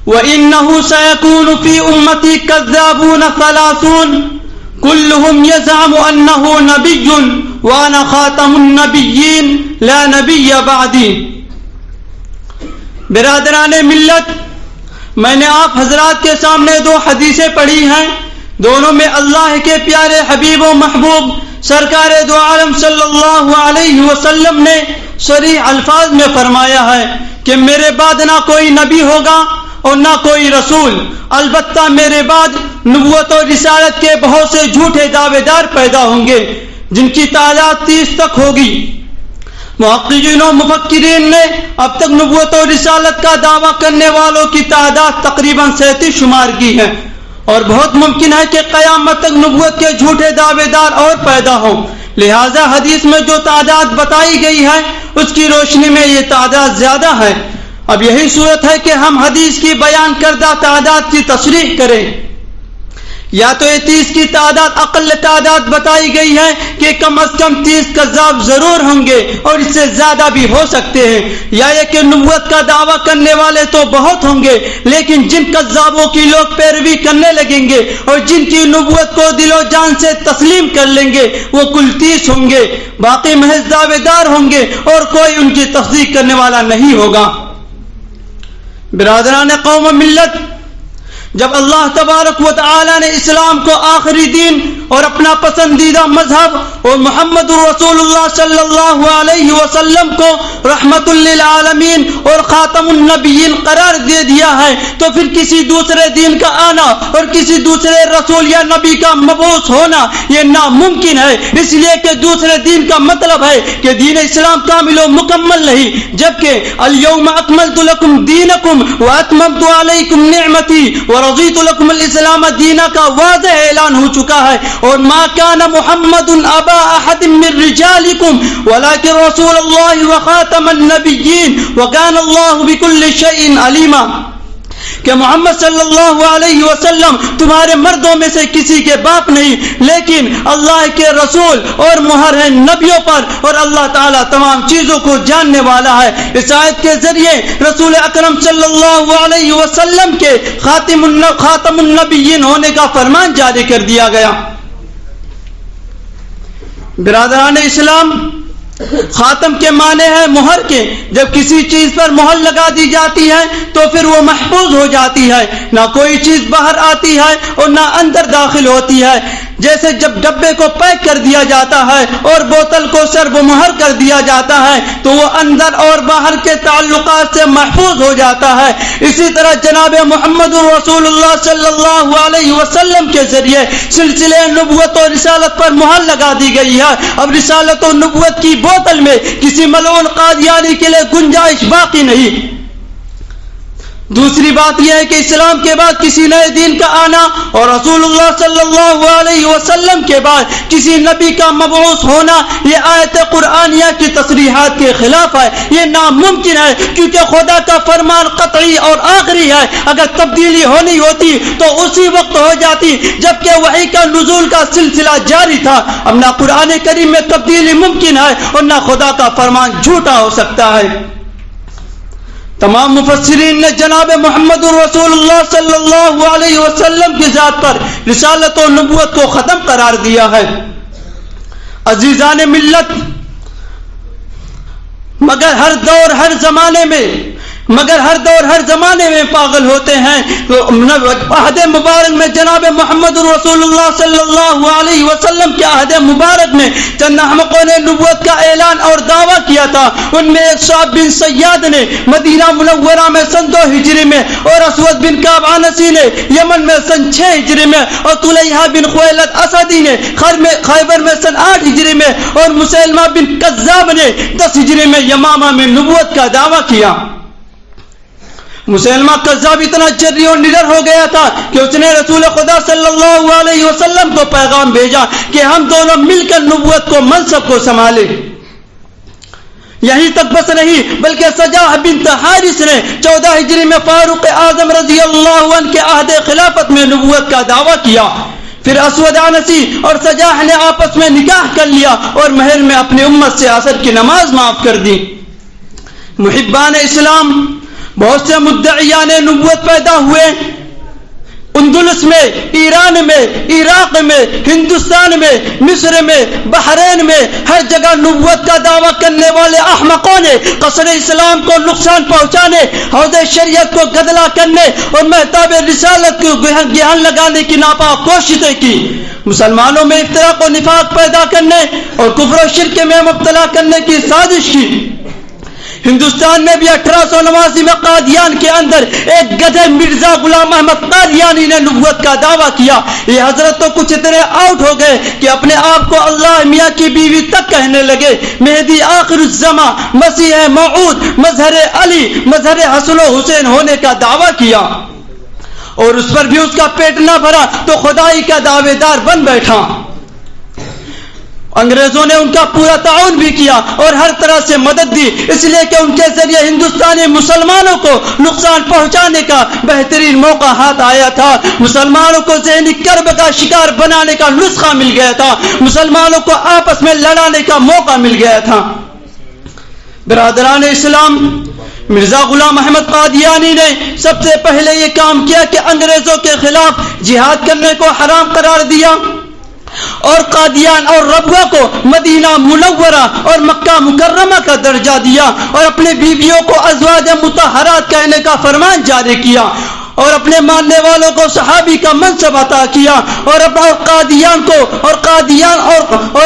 وَإِنَّهُ سَيَكُونُ فِي أُمَّتِي كَذَّابُونَ ثَلَاثُونَ كُلُّهُمْ يَزْعَمُ أَنَّهُ نَبِيٌّ وَأَنَا خَاتَمُ النَّبِيِّينَ لَا نَبِيَّ بَعْدِي. برادران ملت، میں نے آپ حضرات کے سامنے دو حدیثیں پڑھی ہیں. دونوں میں اللہ کے پیارے حبیب و محبوب سرکار دو عالم صلی اللہ علیہ وسلم نے صریح الفاظ میں فرمایا ہے کہ میرے بعد نہ کوئی نبی ہوگا اور نہ کوئی رسول، البتہ میرے بعد نبوت و رسالت کے بہت سے جھوٹے دعوے دار پیدا ہوں گے جن کی تعداد 30 تک ہوگی. محققین و مفکرین نے اب تک نبوت و رسالت کا دعویٰ کرنے والوں کی تعداد تقریباً 37 شمار کی ہے، اور بہت ممکن ہے کہ قیامت تک نبوت کے جھوٹے دعوے دار اور پیدا ہوں. لہذا حدیث میں جو تعداد بتائی گئی ہے اس کی روشنی میں یہ تعداد زیادہ ہے. اب یہی صورت ہے کہ ہم حدیث کی بیان کردہ تعداد کی تصریح کریں. یا تو یہ 30 کی تعداد اقل تعداد بتائی گئی ہے کہ کم از کم 30 کذاب ضرور ہوں گے اور اس سے زیادہ بھی ہو سکتے ہیں، یا یہ کہ نبوت کا دعویٰ کرنے والے تو بہت ہوں گے لیکن جن کذابوں کی لوگ پیروی کرنے لگیں گے اور جن کی نبوت کو دل و جان سے تسلیم کر لیں گے وہ کل 30 ہوں گے، باقی محض دعوے دار ہوں گے اور کوئی ان کی تصدیق کرنے والا نہیں ہوگا. برادران قوم و ملت، جب اللہ تبارک و تعالی نے اسلام کو آخری دین اور اپنا پسندیدہ مذہب اور محمد رسول اللہ صلی اللہ علیہ وسلم کو رحمت للعالمین اور خاتم النبیین قرار دے دیا ہے تو پھر کسی دوسرے دین کا آنا اور کسی دوسرے رسول یا نبی کا مبعوث ہونا یہ ناممکن ہے، اس لیے کہ دوسرے دین کا مطلب ہے کہ دین اسلام کامل و مکمل نہیں، جبکہ الیوم اکملت لکم دینکم واتممت علیکم نعمتی ورضیت لکم الاسلام دینا کا واضح اعلان ہو چکا ہے. اور ما کان محمد ابا احد من رجالکم ولکن رسول اللہ وخاتم النبیین وکان اللہ بکل شیء علیما، کہ محمد صلی اللہ علیہ وسلم تمہارے مردوں میں سے کسی کے باپ نہیں لیکن اللہ کے رسول اور مہر ہے نبیوں پر، اور اللہ تعالیٰ تمام چیزوں کو جاننے والا ہے. اس آیت کے ذریعے رسول اکرم صلی اللہ علیہ وسلم کے خاتم النبیین ہونے کا فرمان جاری کر دیا گیا. برادران اسلام، خاتم کے معنی ہے مہر کے. جب کسی چیز پر مہر لگا دی جاتی ہے تو پھر وہ محفوظ ہو جاتی ہے، نہ کوئی چیز باہر آتی ہے اور نہ اندر داخل ہوتی ہے. جیسے جب ڈبے کو پیک کر دیا جاتا ہے اور بوتل کو سرب مہر کر دیا جاتا ہے تو وہ اندر اور باہر کے تعلقات سے محفوظ ہو جاتا ہے. اسی طرح جناب محمد رسول اللہ صلی اللہ علیہ وسلم کے ذریعے سلسلے نبوت اور رسالت پر مہر لگا دی گئی ہے. اب رسالت و نبوت کی بوتل میں کسی ملعون قادیانی کے لیے گنجائش باقی نہیں. دوسری بات یہ ہے کہ اسلام کے بعد کسی نئے دین کا آنا اور رسول اللہ صلی اللہ علیہ وسلم کے بعد کسی نبی کا مبعوث ہونا یہ آیت قرآنیہ کی تصریحات کے خلاف ہے. یہ ناممکن ہے کیونکہ خدا کا فرمان قطعی اور آخری ہے. اگر تبدیلی ہونی ہوتی تو اسی وقت ہو جاتی جبکہ وحی کا نزول کا سلسلہ جاری تھا. اب نہ قرآن کریم میں تبدیلی ممکن ہے اور نہ خدا کا فرمان جھوٹا ہو سکتا ہے. تمام مفسرین نے جناب محمد رسول اللہ صلی اللہ علیہ وسلم کی ذات پر رسالت و نبوت کو ختم قرار دیا ہے. عزیزان ملت، مگر ہر دور ہر زمانے میں پاگل ہوتے ہیں. عہد مبارک میں جناب محمد رسول اللہ صلی اللہ علیہ وسلم کے عہد مبارک میں چند احمقوں نے نبوت کا اعلان اور دعویٰ کیا تھا. ان میں ایک صاحب بن سیاد نے مدینہ منورہ میں سن 2 ہجری میں، اور اسود بن کعب عنسی نے یمن میں سن 6 ہجری میں، اور طلیحہ بن خویلد اسدی نے خیبر میں سن 8 ہجری میں، اور مسیلمہ بن کذاب نے 10 ہجری میں یمامہ میں نبوت کا دعویٰ کیا. مسلمہ کذاب اتنا جری اور نڈر ہو گیا تھا کہ اس نے رسول خدا صلی اللہ علیہ وسلم کو پیغام بھیجا کہ ہم دونوں مل کر نبوت کو منصب کو سنبھالے. یہی تک بس نہیں بلکہ سجاح بنت حارث نے 14 ہجری میں فاروق اعظم رضی اللہ عنہ کے عہد خلافت میں نبوت کا دعویٰ کیا. پھر اسود عنسی اور سجاح نے آپس میں نکاح کر لیا اور مہر میں اپنی امت سے عصر کی نماز معاف کر دی. محبان اسلام، بہت سے مدعیان نبوت پیدا ہوئے. اندلس میں، ایران میں، عراق میں، ہندوستان میں، مصر میں، بحرین میں، ہر جگہ نبوت کا دعویٰ کرنے والے احمقوں نے قصر اسلام کو نقصان پہنچانے، حوض شریعت کو گدلا کرنے اور مہتاب رسالت کو گہن لگانے کی ناپاک کوششیں کی. مسلمانوں میں افتراق و نفاق پیدا کرنے اور کفر و شرک میں مبتلا کرنے کی سازش کی. ہندوستان میں بھی 1889 میں قادیان کے اندر ایک گدھے مرزا غلام احمد قادیانی نے نبوت کا دعویٰ کیا. یہ حضرت تو کچھ اتنے آؤٹ ہو گئے کہ اپنے آپ کو اللہ میاں کی بیوی تک کہنے لگے. مہدی آخر الزماں، مسیح موعود، مظہر علی، مظہر حسن و حسین ہونے کا دعویٰ کیا اور اس پر بھی اس کا پیٹ نہ بھرا تو خدائی کا دعوے دار بن بیٹھا. انگریزوں نے ان کا پورا تعاون بھی کیا اور ہر طرح سے مدد دی، اس لیے کہ ان کے ذریعے ہندوستانی مسلمانوں کو نقصان پہنچانے کا بہترین موقع ہاتھ آیا تھا، مسلمانوں کو ذہنی کرب کا شکار بنانے کا نسخہ مل گیا تھا، مسلمانوں کو آپس میں لڑانے کا موقع مل گیا تھا۔ برادران اسلام، مرزا غلام احمد قادیانی نے سب سے پہلے یہ کام کیا کہ انگریزوں کے خلاف جہاد کرنے کو حرام قرار دیا اور قادیان اور ربوہ کو مدینہ منورہ اور مکہ مکرمہ کا درجہ دیا اور اپنے بیویوں کو ازواج مطہرات کہنے کا فرمان جاری کیا اور اپنے ماننے والوں کو صحابی کا منصب عطا کیا اور قادیان کو اور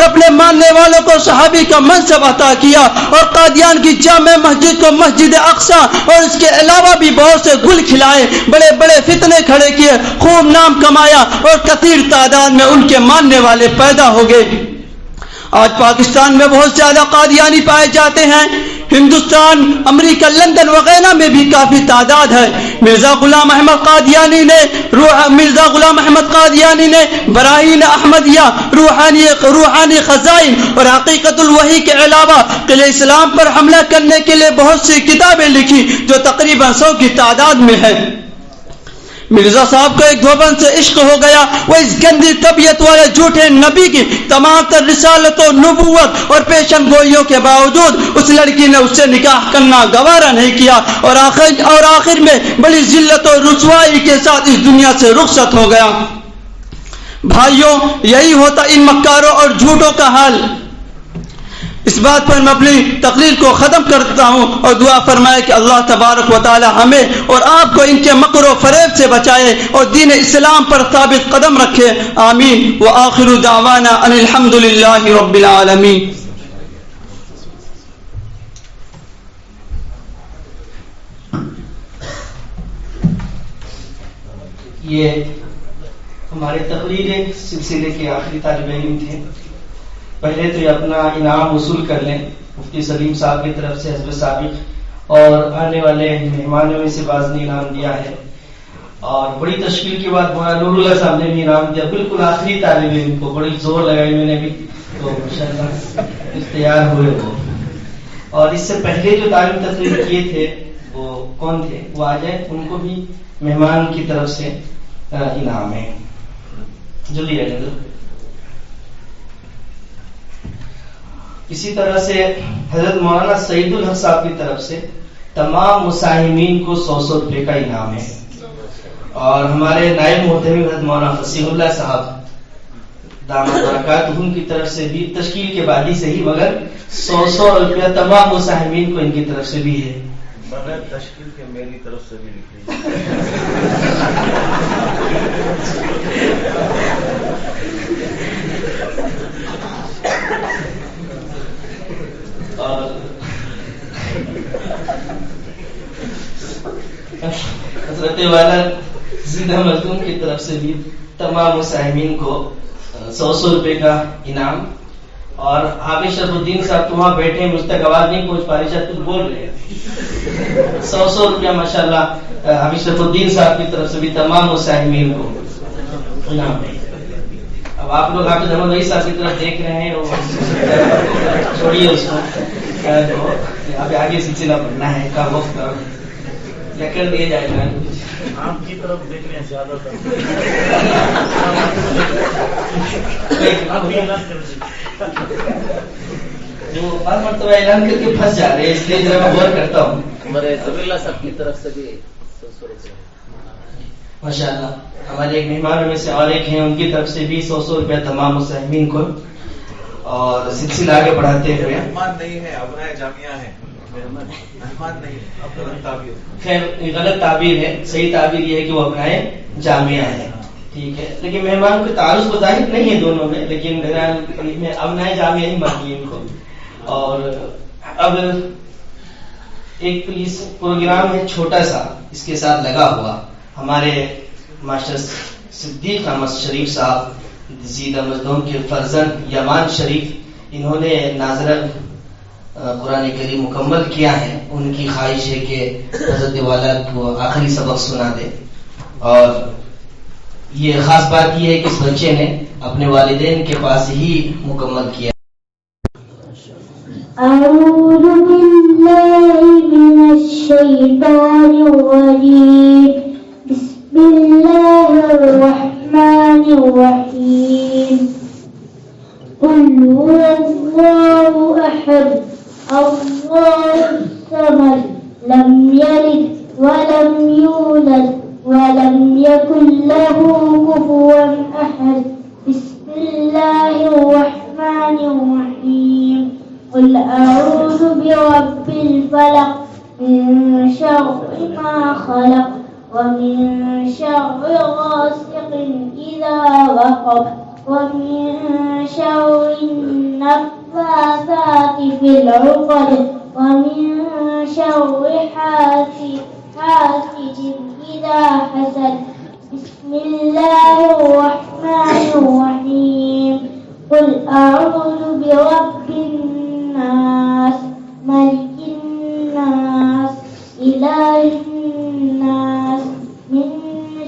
اپنے ماننے والوں کو صحابی کا منصب عطا کیا اور قادیان کی جامع مسجد کو مسجد اقصی اور اس کے علاوہ بھی بہت سے گل کھلائے، بڑے بڑے فتنے کھڑے کیے، خوب نام کمایا اور کثیر تعداد میں ان کے ماننے والے پیدا ہو گئے۔ آج پاکستان میں بہت زیادہ قادیانی پائے جاتے ہیں، ہندوستان، امریکہ، لندن وغیرہ میں بھی کافی تعداد ہے۔ مرزا غلام احمد قادیانی نے براہین احمدیہ، روحانی خزائن اور حقیقت الوحی کے علاوہ قلعہ اسلام پر حملہ کرنے کے لیے بہت سی کتابیں لکھی جو تقریباً 100 کی تعداد میں ہے۔ مرزا صاحب کو ایک دھوبن سے عشق ہو گیا، وہ اس گندی طبیعت والے جھوٹے نبی کی تمام تر رسالت و نبوت اور پیشن گوئیوں کے باوجود اس لڑکی نے اس سے نکاح کرنا گوارا نہیں کیا اور آخر میں بڑی ذلت و رسوائی کے ساتھ اس دنیا سے رخصت ہو گیا۔ بھائیوں، یہی ہوتا ان مکاروں اور جھوٹوں کا حال۔ اس بات پر میں اپنی تقریر کو ختم کرتا ہوں اور دعا فرمائے کہ اللہ تبارک و تعالی ہمیں اور آپ کو ان کے مکر و فریب سے بچائے اور دین اسلام پر ثابت قدم رکھے، آمین۔ وآخر دعوانا ان الحمد للہ رب العالمین۔ یہ ہمارے تقریر سلسلے کے آخری طالب علم تھے۔ پہلے تو یہ اپنا انعام وصول کر لیں مفتی سلیم صاحب کی طرف سے حزب سابق، اور آنے والے مہمانوں میں سے بعض نے انعام دیا ہے، اور بڑی تشکیل کے بعد مولانا نور اللہ صاحب نے بھی انعام دیا، بالکل آخری طالب علم کو بڑی زور لگائی میں نے بھی، تو ماشاءاللہ تیار ہوئے وہ۔ اور اس سے پہلے جو تعلیم تقریر کیے تھے وہ کون تھے، وہ آ جائیں، ان کو بھی مہمان کی طرف سے انعام ہے، جلدی آ جائیں۔ اسی طرح سے حضرت مولانا سعید الحق صاحب کی طرف سے تمام مساہمین کو 100 روپے کا انعام ہے، اور ہمارے نائب محترم حضرت مولانا فصیح اللہ صاحب دامت برکاتہم کی طرف سے بھی تشکیل کے بعد ہی صحیح، مگر 100 روپیہ تمام مساہمین کو ان کی طرف سے بھی ہے۔ بغیر تشکیل کے میری طرف سے بھی لکھ اور حضرت والا زندہ مظلوم کی طرف سے بھی تمام مساہمین کو 100 روپے کا انعام، اور حافظ شرف الدین صاحب تو وہاں بیٹھے مجھ تک آواز نہیں پہنچ پا رہی، شاید کچھ بول رہے ہیں، 100 روپیہ ماشاءاللہ حافظ شرف الدین صاحب کی طرف سے بھی تمام مساہمین کو انعام ہے۔ اب آپ لوگ حافظ احمد وحید صاحب کی طرف دیکھ رہے ہیں، چھوڑیے اس کو، اب آگے سلسلہ پڑھنا ہے کا وقت یا کر دیا جائے گا، آپ کی طرف دیکھ رہے ہیں زیادہ تر۔ جو ہر مرتبہ اعلان کر کے پھنس جا رہے ہیں، اس لیے ذرا میں غور کرتا ہوں۔ ہمارے طویلہ صاحب کی طرف سے بھی 100 روپے ماشاء اللہ، ہمارے ایک مہمانوں میں سے اور ایک ہیں، ان کی طرف سے بھی 100 روپیہ تمام مساہمین کو، اور سلسلہ آگے بڑھاتے ہوئے مہمان نہیں ہے، ابنائے جامعہ ہے، مہمان نہیں، اب غلط تعبیر، خیر غلط تعبیر ہے، صحیح تعبیر یہ ہے کہ وہ ابنائے جامعہ ہے، ٹھیک ہے، لیکن مہمان کے تعارف کو ظاہر نہیں ہے دونوں میں، لیکن بہرحال ابنائے جامعہ ہی مانگی ان کو۔ اور اب ایک پولیس پروگرام ہے چھوٹا سا اس کے ساتھ لگا ہوا، ہمارے ماسٹر صدیق احمد شریف صاحب زیدہ مظلوم کے فرزند یمان شریف، انہوں نے ناظرہ قرآن کریم مکمل کیا ہے، ان کی خواہش ہے کہ حضرت والا کو آخری سبق سنا دے، اور یہ خاص بات یہ ہے کہ اس بچے نے اپنے والدین کے پاس ہی مکمل کیا۔ أعوذ بالله من الشيطان الرجيم بسم الله الرحمن الرحيم قل هو الله أحد الله الصمد لم يلد ولم يولد ولم يكن له كفوا أحد بسم الله الرحمن الرحيم قل أعوذ برب الفلق من شر ما خلق ومن شر غاسق إذا وقب ومن شر النفاثات في العقد ومن شر حاسد إذا حسد بسم الله الرحمن الرحيم قل أعوذ برب الناس ملك الناس إله الناس من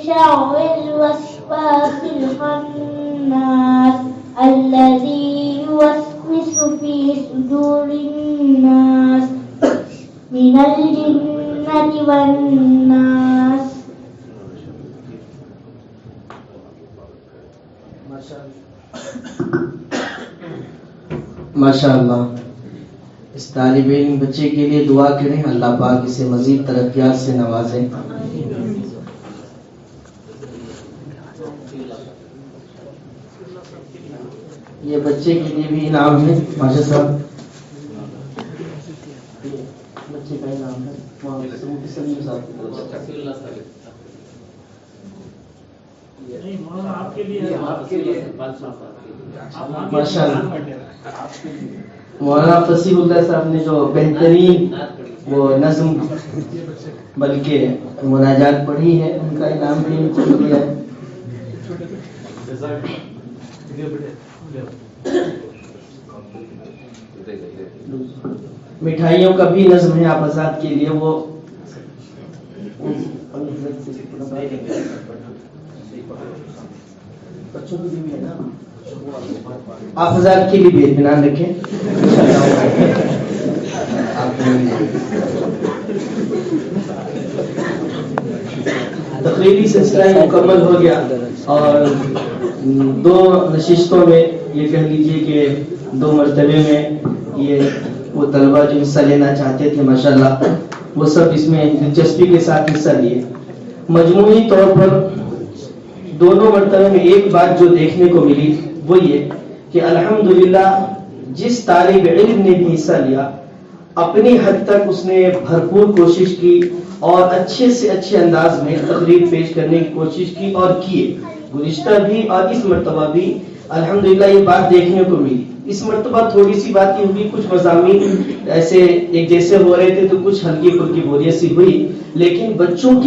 شر الوسواس الخناس الذي يوسوس في صدور الناس من الجنة والناس. ماشاءاللہ. اس طالب علم بچے کے لیے دعا کریں، اللہ پاک اسے مزید ترقیات سے نوازے. یہ بچے کے لیے بھی انعام ہے ماشاء صاحب، بچے کا انعام ہے سلیم صاحب کی طرف سے. ماشاء اللہ. مولانا فصیح اللہ صاحب نے جو بہترین وہ نظم بلکہ مناجات پڑھی ہے، ان کا انعام بھی ان کو دیا ہے. مٹھائیوں کا بھی نظم ہے آپ آزاد کے لیے، وہ بچوں کی بھی ہے نا، آپ آزاد کے لیے بھی اطمینان رکھیں. تقریبی سلسلہ مکمل ہو گیا اور 2 نشستوں میں یہ کہہ لیجئے کہ 2 مرتبے میں یہ وہ طلبہ جو حصہ لینا چاہتے تھے ماشاءاللہ وہ سب اس میں دلچسپی کے ساتھ حصہ لیے. مجموعی طور پر دونوں مرتبے میں ایک بات جو دیکھنے کو ملی وہ یہ کہ الحمدللہ جس طالب علم نے بھی حصہ لیا اپنی حد تک اس نے بھرپور کوشش کی اور اچھے سے اچھے انداز میں تقریر پیش کرنے کی کوشش کی اور کیے. گزشتہ بھی اور اس مرتبہ بھی الحمدللہ یہ بات دیکھنے کو ملی. اس مرتبہ تھوڑی سی باتیں ہوئی، کچھ مضامین ایسے ایک جیسے ہو رہے تھے تو کچھ ہلکی پھلکی بوریت سی ہوئی، لیکن بچوں کی